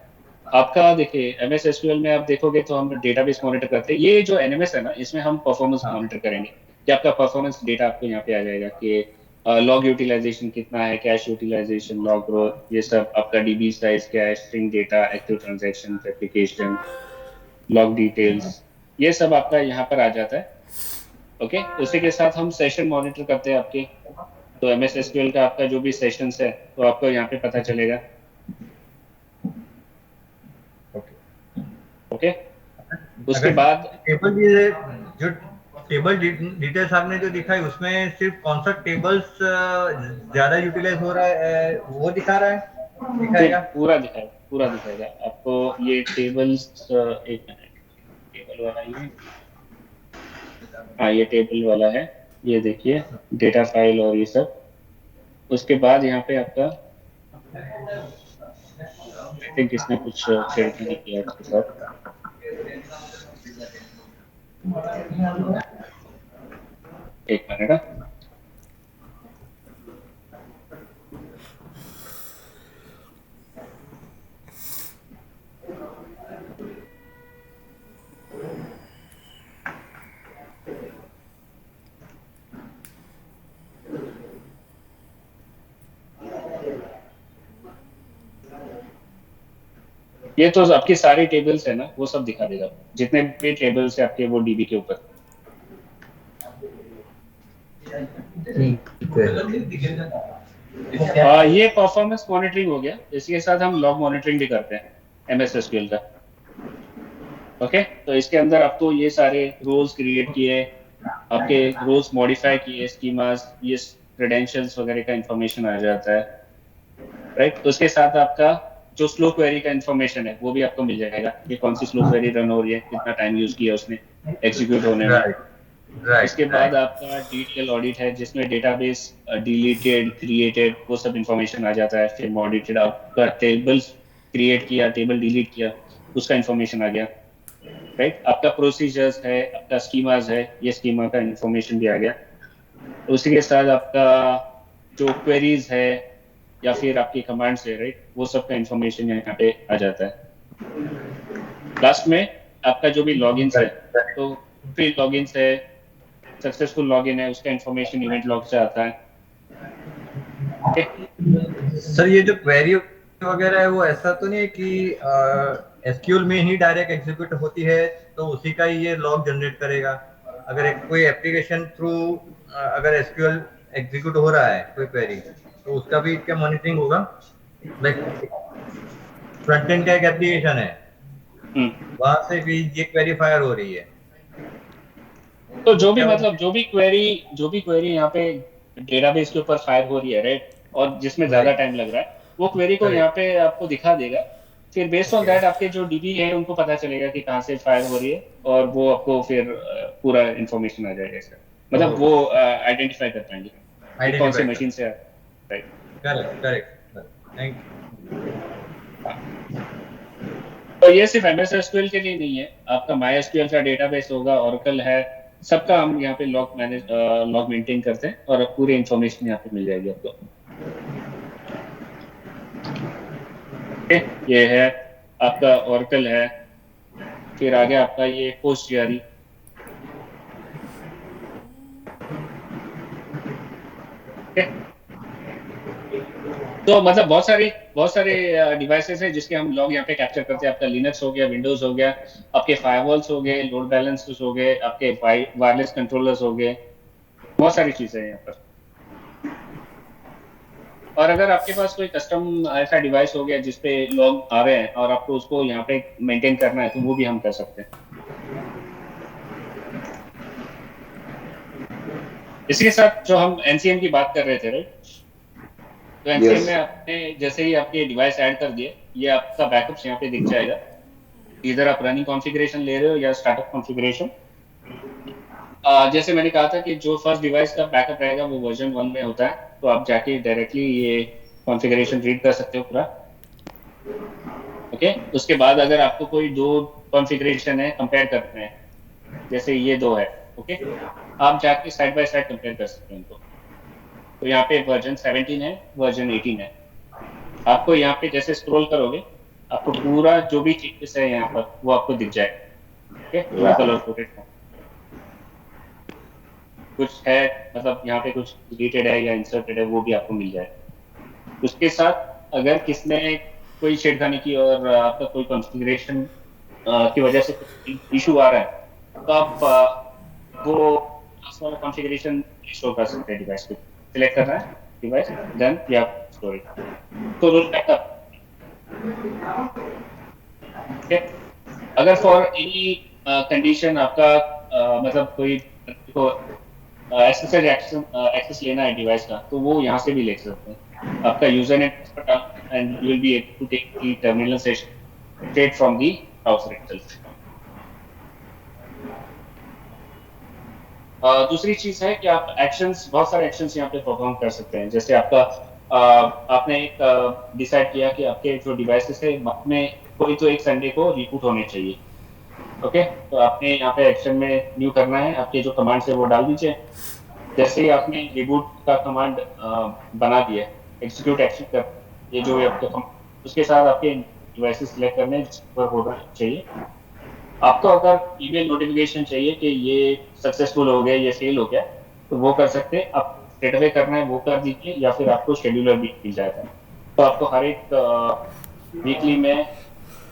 आपका देखिए एमएस एसक्यूएल में आप देखोगे तो हम डेटाबेस मॉनिटर करते हैं। ये जो एनएमएस है ना, इसमें हम परफॉर्मेंस मॉनिटर करेंगे कि आपका परफॉर्मेंस डेटा आपको यहाँ पे आ जाएगा कि लॉग यूटिलाइजेशन कितना है, कैश यूटिलाइजेशन, लॉग ग्रोथ, ये सब आपका डीबी साइज क्या है, string data, active transaction, application, log details, ये सब आपका यहाँ पर आ जाता है। ओके, उसी के साथ हम सेशन मॉनिटर करते हैं आपके। तो एमएस एसक्यूएल का आपका जो भी सेशंस है तो आपको यहाँ पे पता चलेगा। ओके, उसके बाद जो टेबल डिटेल्स आपने जो दिखाई उसमें सिर्फ कौन सा टेबल्स ज्यादा यूटिलाइज हो रहा है वो दिखा रहा है, दिखाएगा? पूरा दिखाएगा आपको ये टेबल्स। एक मिनट, टेबल वाला ही है। हाँ, ये टेबल वाला है, ये देखिए डेटा फाइल और ये सब। उसके बाद यहाँ पे आपका आई थिंक इसने कुछ छेड़खानी किया इसके साथ। एक मिनट, ये तो आपकी सारी टेबल्स है ना, वो सब दिखा देगा, जितने भी टेबल्स है आपके वो डीबी के ऊपर। ये परफॉर्मेंस मॉनिटरिंग हो गया। इसके साथ हम लॉग मॉनिटरिंग भी करते हैं एमएस एसक्यूएल का। ओके, तो इसके अंदर आपको ये सारे रोल्स क्रिएट किए, आपके रोल्स मॉडिफाई किए, स्कीमास, ये क्रेडेंशियल्स वगैरह का इंफॉर्मेशन आ जाता है, राइट। तो उसके साथ आपका जो स्लो क्वेरी का इंफॉर्मेशन है वो भी आपको मिल जाएगा कि कौन सी स्लो क्वेरी रन हो रही है, कितना टाइम यूज किया उसने एग्जीक्यूट होने में। इसके बाद आपका डिटेल ऑडिट है जिसमें डेटाबेस डिलीटेड, क्रिएटेड, वो सब इंफॉर्मेशन आ जाता है। फिर ऑडिटेड आपका टेबल्स क्रिएट किया, टेबल डिलीट किया, उसका इंफॉर्मेशन आ गया, राइट। आपका प्रोसीजर्स है, आपका स्कीमास है, ये स्कीमा का इंफॉर्मेशन भी आ गया। उसी के साथ आपका जो क्वेरीज है या फिर आपकी कमांड्स है, राइट, वो सब का इंफॉर्मेशन यहाँ पे आ जाता है। लास्ट में आपका जो भी लॉगिन्स है, तो फिर लॉगिन्स है, सक्सेसफुल लॉगिन है, उसका इंफॉर्मेशन इवेंट लॉग से आता है। ओके सर, ये जो क्वेरी वगैरह है वो ऐसा तो नहीं है कि एसक्यूएल में ही डायरेक्ट एग्जीक्यूट होती है तो उसी का ही ये लॉग जनरेट करेगा? अगर कोई एप्लीकेशन थ्रू अगर एसक्यूएल एग्जीक्यूट हो रहा है कोई क्वेरी, तो उसका भी क्या मॉनिटरिंग होगा? लाइक फ्रंट एंड का एक एप्लीकेशन है, वहां से भी ये क्वेरी फायर हो रही है, तो जो तो भी क्या मतलब जो भी क्वेरी यहाँ पे डेटाबेस के ऊपर फायर हो रही है, राइट, और जिसमें ज्यादा राइट, टाइम लग रहा है, वो क्वेरी को यहाँ करेक्ट, पे आपको दिखा देगा। फिर बेस्ड ऑन ओके, दैट आपके जो डीबी है उनको पता चलेगा कि कहाँ से फायर हो रही है, और वो आपको फिर पूरा इंफॉर्मेशन आ जाएगा इसका। मतलब वो ओके, आइडेंटिफाई कर पाएंगे कि कौन से आइडेंटिफाई कर, मशीन से, राइट। करेक्ट, करेक्ट, थैंक तो ये सिर्फ एमएस एसक्यूएल के लिए नहीं है, आपका माई एसक्यूएल का डेटाबेस होगा, ओरेकल है, सबका हम यहाँ पे लॉग मेंटेन करते हैं, और पूरी इंफॉर्मेशन यहाँ पे मिल जाएगी आपको। ये है आपका ओरेकल है, फिर आगे आपका ये पोस्ट जीआरई। तो मतलब बहुत सारे डिवाइसेस हैं जिसके हम लॉग यहाँ पे कैप्चर करते हैं। आपका लिनक्स हो गया, विंडोज हो गया, आपके फायरवॉल्स हो गए, लोड बैलेंसर्स हो गए, आपके वायरलेस कंट्रोलर्स हो गए, बहुत सारी चीजें हैं यहाँ पर। और अगर आपके पास कोई कस्टम ऐसा डिवाइस हो गया जिसपे लॉग आ रहे हैं और आपको उसको यहाँ पे मेंटेन करना है, तो वो भी हम कर सकते हैं। इसके साथ जो हम एनसीएम की बात कर रहे थे, राइट, तो एनसीएम Yes. में आपने जैसे ही आपके डिवाइस ऐड कर दिए, ये आपका बैकअप्स यहाँ पे दिख जाएगा। इधर आप रनिंग कॉन्फ़िगरेशन ले रहे हो या स्टार्टअप कॉन्फ़िगरेशन। जैसे मैंने कहा था कि जो फर्स्ट डिवाइस का बैकअप रहेगा वो वर्जन 1 में होता है, तो आप जाके डायरेक्टली ये कॉन्फ़िगरेशन रीड कर सकते हो पूरा। ओके, उसके बाद अगर आपको कोई दो कॉन्फ़िगरेशन है कंपेयर करते हैं, जैसे ये दो है, ओके, आप जाके साइड बाय साइड कंपेयर कर सकते हैं उनको। तो यहाँ पे वर्जन 17 है, वर्जन 18 है। आपको यहाँ पे जैसे स्क्रॉल करोगे, आपको पूरा जो भी चेंजेस है यहाँ पर वो आपको दिख जाएगा। ओके, पूरा कलर कोडेड है। कुछ है मतलब यहाँ पे कुछ डिलीटेड है या इंसर्टेड है, वो भी आपको मिल जाएगा। उसके साथ अगर किसने कोई छेड़खानी की और आपका कोई कॉन्फ़िगरेशन की वजह से इशू आ रहा है, तो आप वो वाला कॉन्फ़िगरेशन स्टोर कर सकते हैं डिवाइस पे। सिलेक्ट करना है डिवाइस, देन या स्टोरेज, तो रोल बैकअप। ओके, अगर फॉर एनी कंडीशन आपका मतलब कोई को एक्सेस लेना है डिवाइस का, तो वो यहाँ से भी ले सकते हैं। आपका user name and you will be able to take the terminal session straight from the browser itself. दूसरी चीज है कि आप बहुत सारे एक्शंस यहाँ पे परफॉर्म कर सकते हैं। जैसे आपका आपने एक डिसाइड किया कि आपके जो डिवाइसेस है में कोई तो एक संडे को रिबूट होने चाहिए। ओके, तो आपने यहाँ पे एक्शन में न्यू करना है, आपके जो कमांड है वो डाल दीजिए। जैसे ही आपने रिबूट का कमांड बना दिया, एग्जीक्यूट एक्शन कर, ये जो आपका उसके साथ आपके डिवाइसेस सिलेक्ट करने जिस पर होना चाहिए। आपको अगर ईमेल नोटिफिकेशन चाहिए कि ये सक्सेसफुल हो गया, ये फेल हो गया, तो वो कर सकते हैं। आप स्ट्रेट अवे करना है वो कर दीजिए, या फिर आपको शेड्यूलर भी मिल जाएगा। तो आपको हर एक वीकली में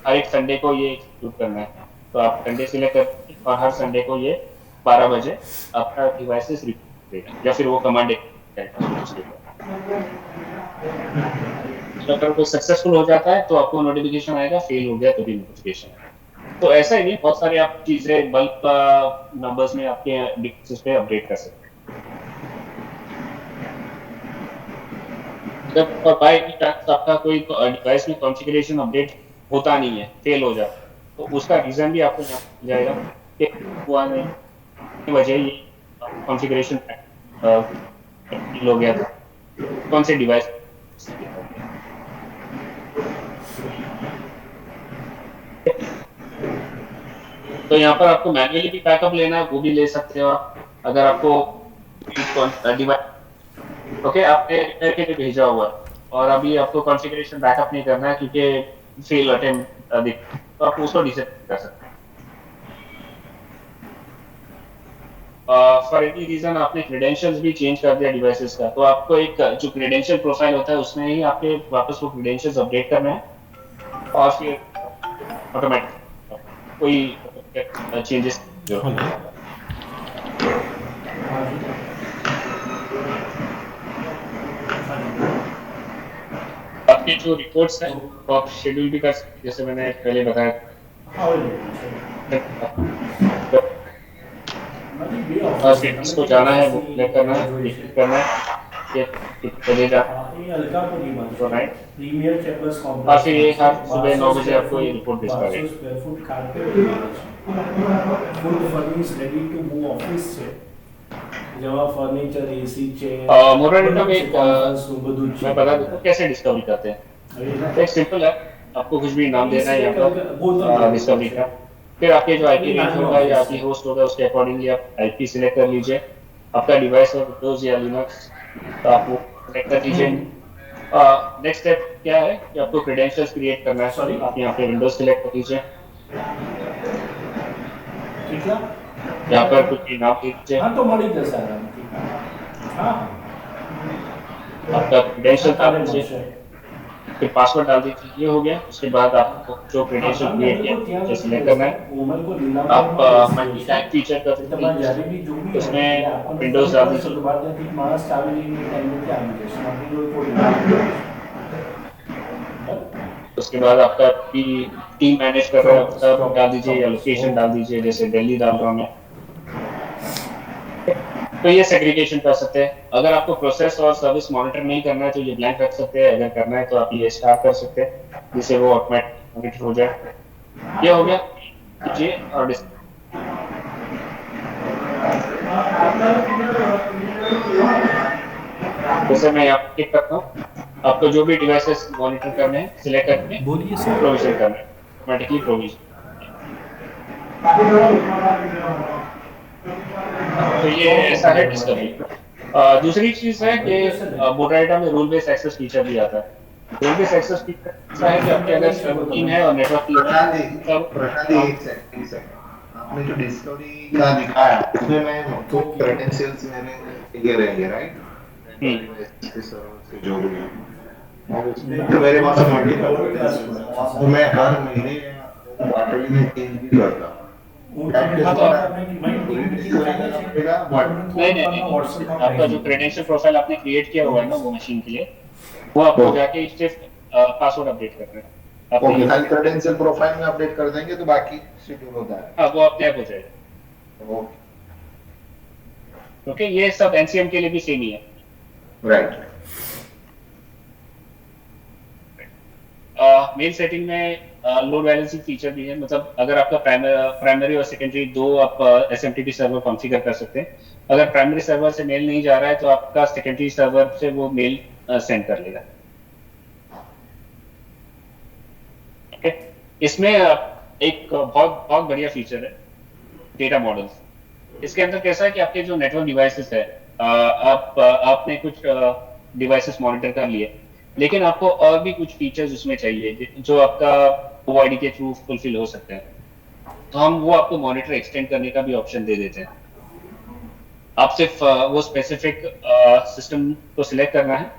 हर एक संडे को ये एग्जीक्यूट करना है। तो आप संडे सिलेक्ट करते हैं और हर संडे को ये 12 बजे आपका डिवाइसेस रिपोर्ट करेगा, या फिर वो कमांड अगर कोई सक्सेसफुल हो जाता है तो आपको नोटिफिकेशन आएगा, फेल हो गया तो भी नोटिफिकेशन। तो ऐसा ही नहीं, बहुत सारी आप चीजें बल्क नंबर्स में आपके डिवाइसेस पे अपडेट कर सकते हैं। जब बाय एनी चांस आपका कोई डिवाइस में कॉन्फ़िगरेशन अपडेट होता नहीं है, फेल हो जाता है, तो उसका रीजन भी आपको यहाँ मिल जाएगा कि हुआ नहीं, वजह ये कॉन्फ़िगरेशन फेल हो गया था, कौन से डिवाइस। तो यहाँ पर आपको मैन्युअली भी बैकअप लेना है, वो भी ले सकते हो आप। अगर आपको डिवाइस ओके आपने रिपेयर के लिए भेजा हुआ है और अभी आपको कॉन्फ़िगरेशन बैकअप नहीं करना है क्योंकि फेल अटेम्प्ट तो आप उसको डिसेबल कर सकते हैं। फॉर एनी रीजन आपने क्रेडेंशियल्स भी चेंज कर दिया डिवाइसेस का, तो आपको एक जो क्रेडेंशियल प्रोफाइल होता है उसमें ही आपके वापस वो क्रेडेंशियल्स अपडेट करना है, और फिर ऑटोमेटिक कोई चेंजेस जो आपके जो रिपोर्ट्स हैं वो आप शेड्यूल भी कर सकते हैं, जैसे मैंने पहले बताया। और फिर इसको जाना है, वो क्लिक करना है, क्लिक करना है, ये चले जाना तो राइट। और फिर ये हर सुबह 9 बजे आपको ये report display furniture AC chair motor data में मैं बता देता हूँ कैसे डिस्कवरी करते हैं। तो एक सिंपल है, आपको कुछ भी नाम देना है यहाँ पर डिस्कवरी का, फिर आपके जो आईपी रेंज होगा या आईपी होस्ट होगा उसके अकॉर्डिंगली आप आईपी सिलेक्ट कर लीजिए। आपका डिवाइस है विंडोज या लिनक्स, तो आप वो सिलेक्ट कर लीजिए। नेक्स्ट स्टेप क्या है कि आपको क्रेडेंशियल्स क्रिएट करना है। सॉरी, आप यहाँ पे विंडोज सिलेक्ट कर लीजिए, यहाँ पर कुछ भी नाम दीजिए। आपका क्रेडेंशियल डाल दीजिए, फिर पासवर्ड डाल दीजिए। ये हो गया। उसके बाद आपको जो क्रेडेंशियल क्रिएट किया उसे सिलेक्ट करना है। आप मल्टी टाइप फीचर कर सकते हैं, उसमें विंडोज डाल दीजिए। उसके बाद आपका टीम मैनेज कर रहा है उसका डाल दीजिए या लोकेशन डाल दीजिए, जैसे दिल्ली डाल रहा हूँ मैं। तो ये सेग्रीगेशन कर सकते हैं। अगर आपको प्रोसेस और सर्विस मॉनिटर नहीं करना है तो ये ब्लैंक रख सकते हैं, अगर करना है तो आप ये स्टार्ट कर सकते हैं जिससे वो ऑटोमेटिक मॉनिटर हो जाए। ये हो गया ये। और जैसे मैं यहाँ क्लिक करता हूँ, आपको जो भी डिवाइसेस मॉनिटर करने हैं सिलेक्ट करके बोलिए सर, प्रोविजन करना है, ऑटोमेटिकली प्रोविजन। तो ये ऐसा है डिस्कवरी। दूसरी चीज है कि मोटाइटा में रूल बेस्ड एक्सेस फीचर भी आता है। रूल बेस्ड एक्सेस फीचर ऐसा है कि आपके अगर टीम है और नेटवर्क की प्रशांत जी, एक सेकंड आपने जो डिस्कवरी का दिखाया उसमें मैं तो क्रेडेंशियल्स मेरे ये रहेंगे राइट, जो भी है और उसमें तो मेरे पास मल्टीपल तो मैं हर महीने क्वार्टरली में चेंज भी करता हूं। नहीं, आपका जो क्रेडेंशियल प्रोफाइल आपने क्रिएट किया हुआ है ना वो मशीन के लिए, वो आपको जाके सिर्फ पासवर्ड अपडेट करना है। ओके, खाली क्रेडेंशियल प्रोफाइल में अपडेट कर देंगे तो बाकी शेड्यूल होता है। हाँ, वो अपने आप हो जाएगा। ओके, ये सब एनसीएम के लिए भी सेम ही है। राइट। मेल सेटिंग में लोड बैलेंसिंग फीचर भी है। मतलब अगर आपका प्राइमरी और सेकेंडरी दो आप एसएमटीपी सर्वर कॉन्फ़िगर कर सकते हैं। अगर प्राइमरी सर्वर से मेल नहीं जा रहा है तो आपका सेकेंडरी सर्वर से वो मेल सेंड कर लेगा। ओके, इसमें एक बहुत बहुत बढ़िया फीचर है डेटा मॉडल्स। इसके अंदर कैसा है कि आपके जो नेटवर्क डिवाइसेस है, आपने कुछ डिवाइसेस मॉनिटर कर लिए, लेकिन आपको और भी कुछ फीचर्स उसमें चाहिए जो आपका ओआईडी के थ्रू फुलफिल हो सकते हैं। तो हम वो आपको मॉनिटर एक्सटेंड करने का भी ऑप्शन दे देते हैं। आप सिर्फ वो स्पेसिफिक सिस्टम को सिलेक्ट करना है।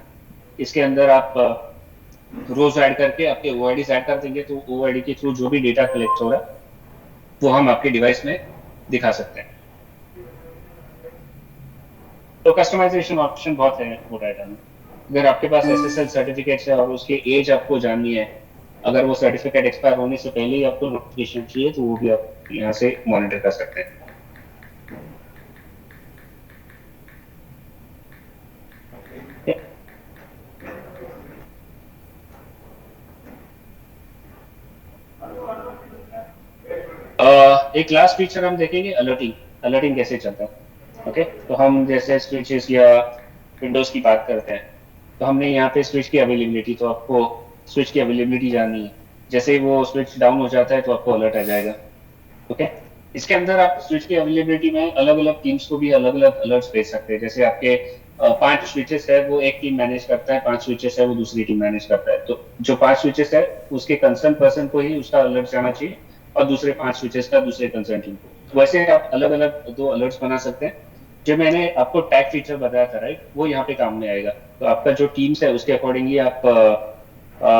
इसके अंदर आप रोज ऐड करके आपके ओआईडी ऐड कर देंगे तो ओआईडी के थ्रू जो भी डेटा कलेक्ट हो रहा है वो हम आपके डिवाइस में दिखा सकते हैं। तो कस्टमाइजेशन ऑप्शन बहुत है मोटाइटा में। अगर आपके पास एसएसएल सर्टिफिकेट है और उसकी एज आपको जाननी है, अगर वो सर्टिफिकेट एक्सपायर होने से पहले ही आपको नोटिफिकेशन चाहिए तो वो भी आप यहाँ से मॉनिटर कर सकते हैं। एक लास्ट फीचर हम देखेंगे, अलर्टिंग कैसे चलता है। ओके, तो हम जैसे स्विचेस या विंडोज की बात करते हैं तो हमने यहाँ पे स्विच की अवेलेबिलिटी, तो आपको स्विच की अवेलेबिलिटी जाननी है। जैसे ही वो स्विच डाउन हो जाता है तो आपको अलर्ट आ जाएगा। ओके, इसके अंदर आप स्विच की अवेलेबिलिटी में अलग अलग टीम्स को भी अलग अलग अलर्ट्स भेज सकते हैं। जैसे आपके 5 स्विचेस है वो एक टीम मैनेज करता है, 5 स्विचेस है वो दूसरी टीम मैनेज करता है। तो जो 5 स्विचेस है उसके कंसर्न पर्सन को ही उसका अलर्ट जाना चाहिए और दूसरे 5 स्विचेस का दूसरे कंसर्न टीम को। वैसे आप अलग अलग 2 अलर्ट्स बना सकते हैं। जो मैंने आपको टैग फीचर बताया था राइट, वो यहाँ पे काम में आएगा। तो आपका जो टीम्स है उसके अकॉर्डिंगली आप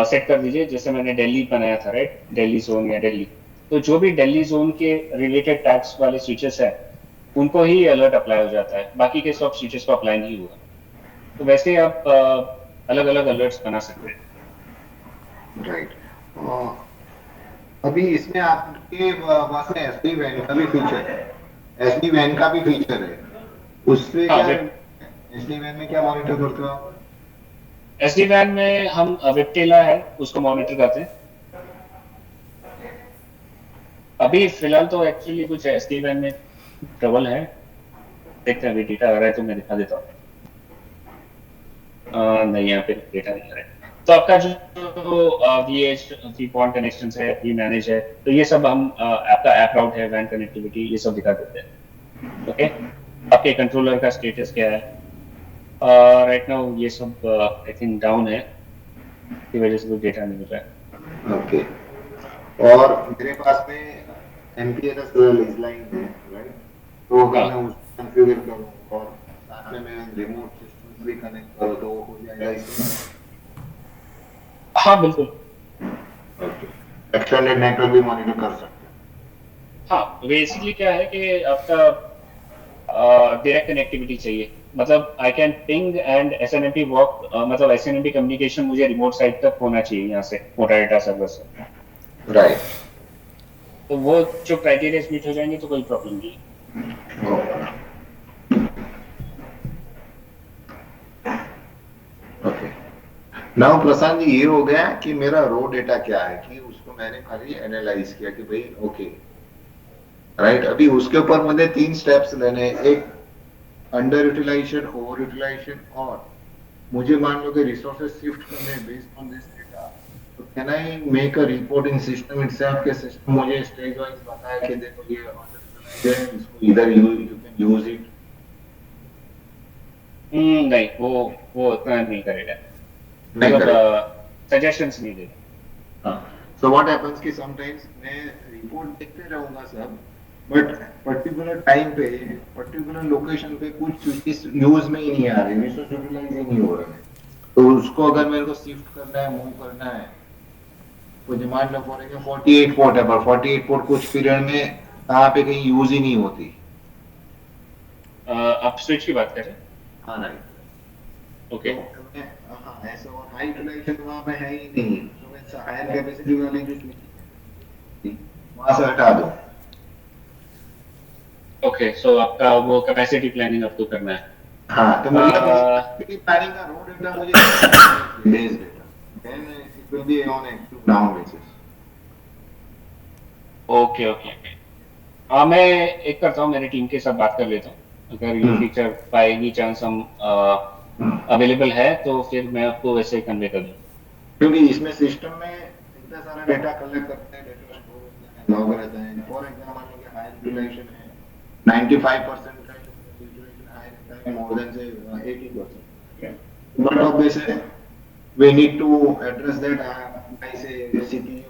सेट कर दीजिए। जैसे मैंने दिल्ली बनाया था राइट, दिल्ली जोन या दिल्ली, तो जो भी दिल्ली जोन के रिलेटेड टैग्स वाले स्विचेस है उनको ही अलर्ट अप्लाई हो जाता है, बाकी के सब स्विचेस को अप्लाई नहीं हुआ। तो वैसे आप अलग अलग अलर्ट्स बना सकते हैं। राइट। अभी इसमें आपके पास में एसडी वैन का भी फीचर है, एसडी वैन का भी फीचर है, उससे हाँ, क्या एसडी वैन में क्या मॉनिटर करते हो आप? SD WAN में हम वेबटेला है उसको मॉनिटर करते हैं। अभी फिलहाल तो एक्चुअली कुछ SD WAN में ट्रबल है, देखते हैं अभी डेटा आ रहा है तो मैं दिखा देता हूँ। नहीं, यहाँ पे डेटा नहीं आ रहा है। तो आपका जो VH पॉइंट कनेक्शन है, V मैनेज है, तो ये सब हम आपका ऐप राउट है, वैन कनेक्टिविटी, ये सब दिखा देते हैं। ओके, आपके कंट्रोलर का स्टेटस क्या है? राइट नाउ ये सब आई थिंक डाउन है, की वजह से कोई डेटा नहीं मिल रहा है। ओके। और मेरे पास में MPLS लीज लाइन है, राइट? तो अगर हाँ मैं उसको कॉन्फ़िगर करूँ और साथ में मैं रिमोट सिस्टम भी कनेक्ट करूँ तो हो जाएगा इसमें? हाँ बिल्कुल। ओके। एक्सटेंडेड नेटवर्क भी मॉनिटर कर सकते हैं। हाँ, बेसिकली क्या है कि आपका डायरेक्ट कनेक्टिविटी चाहिए, मतलब I can ping and SNMP work, मतलब SNMP कम्युनिकेशन मुझे रिमोट साइट तक होना चाहिए यहाँ से, मोटा डेटा सर्वर से। राइट। तो वो जो क्राइटेरिया मीट हो जाएंगे तो कोई प्रॉब्लम नहीं है। ओके। नाउ प्रशांत जी, ये हो गया कि मेरा रो डेटा क्या है, कि उसको मैंने खाली एनालाइज किया कि भाई ओके, राइट। अभी उसके ऊपर मुझे 3 स्टेप्स लेने हैं, एक अंडर यूटिलाइजेशन, ओवर यूटिलाइजेशन, और मुझे मान लो कि रिसोर्सेज शिफ्ट करने हैं बेस्ड ऑन दिस डेटा, तो can I make a report in system itself के सिस्टम मुझे स्टेज वाइज बताया कि देखो ये अंडर यूटिलाइज्ड है, इसको इधर यू कैन यूज इट? नहीं, वो उतना नहीं करेगा, नहीं मतलब करेगा। सजेशंस नहीं देगा। सो व्हाट हैपेंस कि समटाइम्स मैं रिपोर्ट देखते रहूंगा सब, बट पर्टिकुलर टाइम पे पर्टिकुलर लोकेशन पे कुछ चीज यूज में ही नहीं आ रही, रिसोर्स यूटिलाइज ही नहीं हो रहा है, तो उसको अगर मेरे को शिफ्ट करना है, मूव करना है, तो मान लो फॉर एग्जांपल 48 पोर्ट है, पर 48 पोर्ट कुछ पीरियड में कहाँ पे कहीं यूज ही नहीं होती। आप स्विच की बात कर रहे हैं? हाँ, राइट। ओके। हाँ, ऐसा और हाई यूटिलाइजेशन वहाँ पे है ही नहीं, तो मैं हायर कैपेसिटी वाली जो स्विच वहां से हटा दो। ओके, सो आपका वो कैपेसिटी प्लानिंग आपको करना है। हाँ, तो मतलब कैपेसिटी प्लानिंग का रो डेटा मुझे base data, then it will be on active down basis. Okay okay okay. हाँ, मैं एक करता हूँ, मेरी टीम के साथ बात कर लेता हूँ, अगर ये फीचर पाएगी चांस हम अवेलेबल है तो फिर मैं आपको वैसे कन्वे कर दूँ। क्योंकि इसमें सिस्टम में इतना सारा डेटा कलेक्ट करते हैं, डेटा स्टोर होता है, लॉग रहता है। फॉर एग्जांपल मान लो कि हाई यूटिलाइजेशन है, 95% का यूटिलाइजेशन हाई रहता है, मोर देन से 80%, but obviously we need to address that by say CPU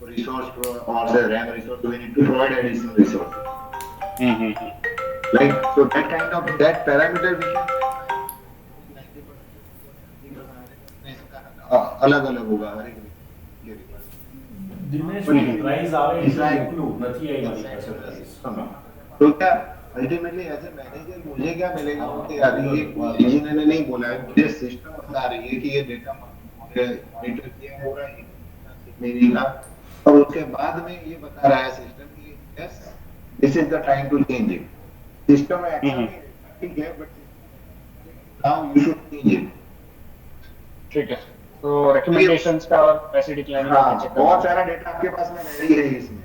resource or the RAM resource, we need to provide additional resources. Right? So that kind of that parameter we can अलग अलग होगा हर एक के requirement. Dinesh price આવે એટલે એટલું નથી આવી મારી પાસે પ્રાઇસ। तो क्या अल्टीमेटली एज ए मैनेजर मुझे क्या मिलेगा कि यार ये इंजीनियर ने नहीं बोला है, मुझे सिस्टम बता रही है कि ये डेटा मॉनिटर किया हो रहा है मेरी का, और उसके बाद में ये बता रहा है सिस्टम कि yes this is the time to change it. System actually ठीक है, but now you should change it. ठीक है, तो रिकमेंडेशंस का और कैपेसिटी प्लानिंग का चेक करो। बहुत सारा डेटा आपके पास में रेडी है इसमें,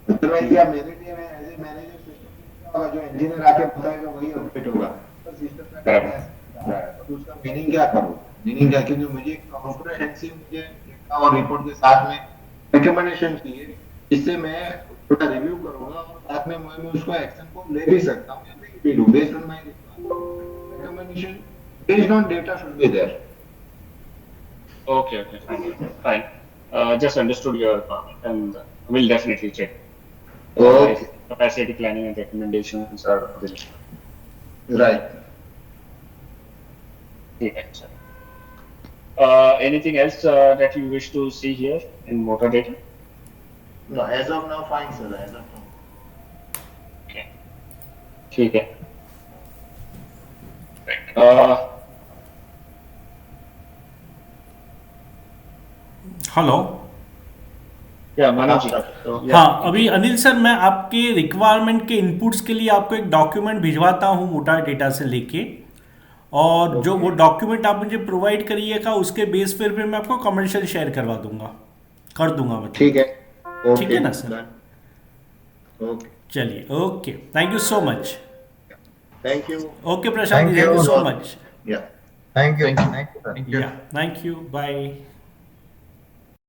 अदरवाइज क्या मेरे लिए मैं एज ए मैनेजर सिस्टम का जो इंजीनियर आके बताएगा वही अपडेट होगा, तो सिस्टम का डेटा है तो उसका मीनिंग क्या करूं? मीनिंग क्या, क्योंकि मुझे कॉम्प्रिहेंसिव मुझे डेटा और रिपोर्ट के साथ में रिकमेंडेशन चाहिए, इससे मैं थोड़ा रिव्यू करूंगा और साथ में मैं उसको एक्शन को ले भी सकता हूं, या नहीं भी do based on my recommendation based on data should be there. Okay, fine. Just understood your requirement and we'll definitely check. Okay. Capacity planning and recommendations are available. Right. Okay, sir. Anything else that you wish to see here in motor data? No, as of now, fine, sir. As of now. Okay. ठीक है. Right. Hello. या मनोज जी, हाँ, अभी Anil sir, मैं आपके requirement के inputs के लिए आपको एक डॉक्यूमेंट भिजवाता हूँ मोटा डेटा से लेके, और जो वो डॉक्यूमेंट आप मुझे प्रोवाइड करिएगा उसके बेस पर फिर मैं आपको कमर्शियल शेयर करवा दूंगा, कर दूंगा मतलब। ठीक है, ठीक है ना सर? ओके, चलिए, okay, thank you so much. Thank you. Okay Prashant, Thank thank you you. So much. Yeah thank you, Thank you. Thank you sir. Yeah, thank you, bye.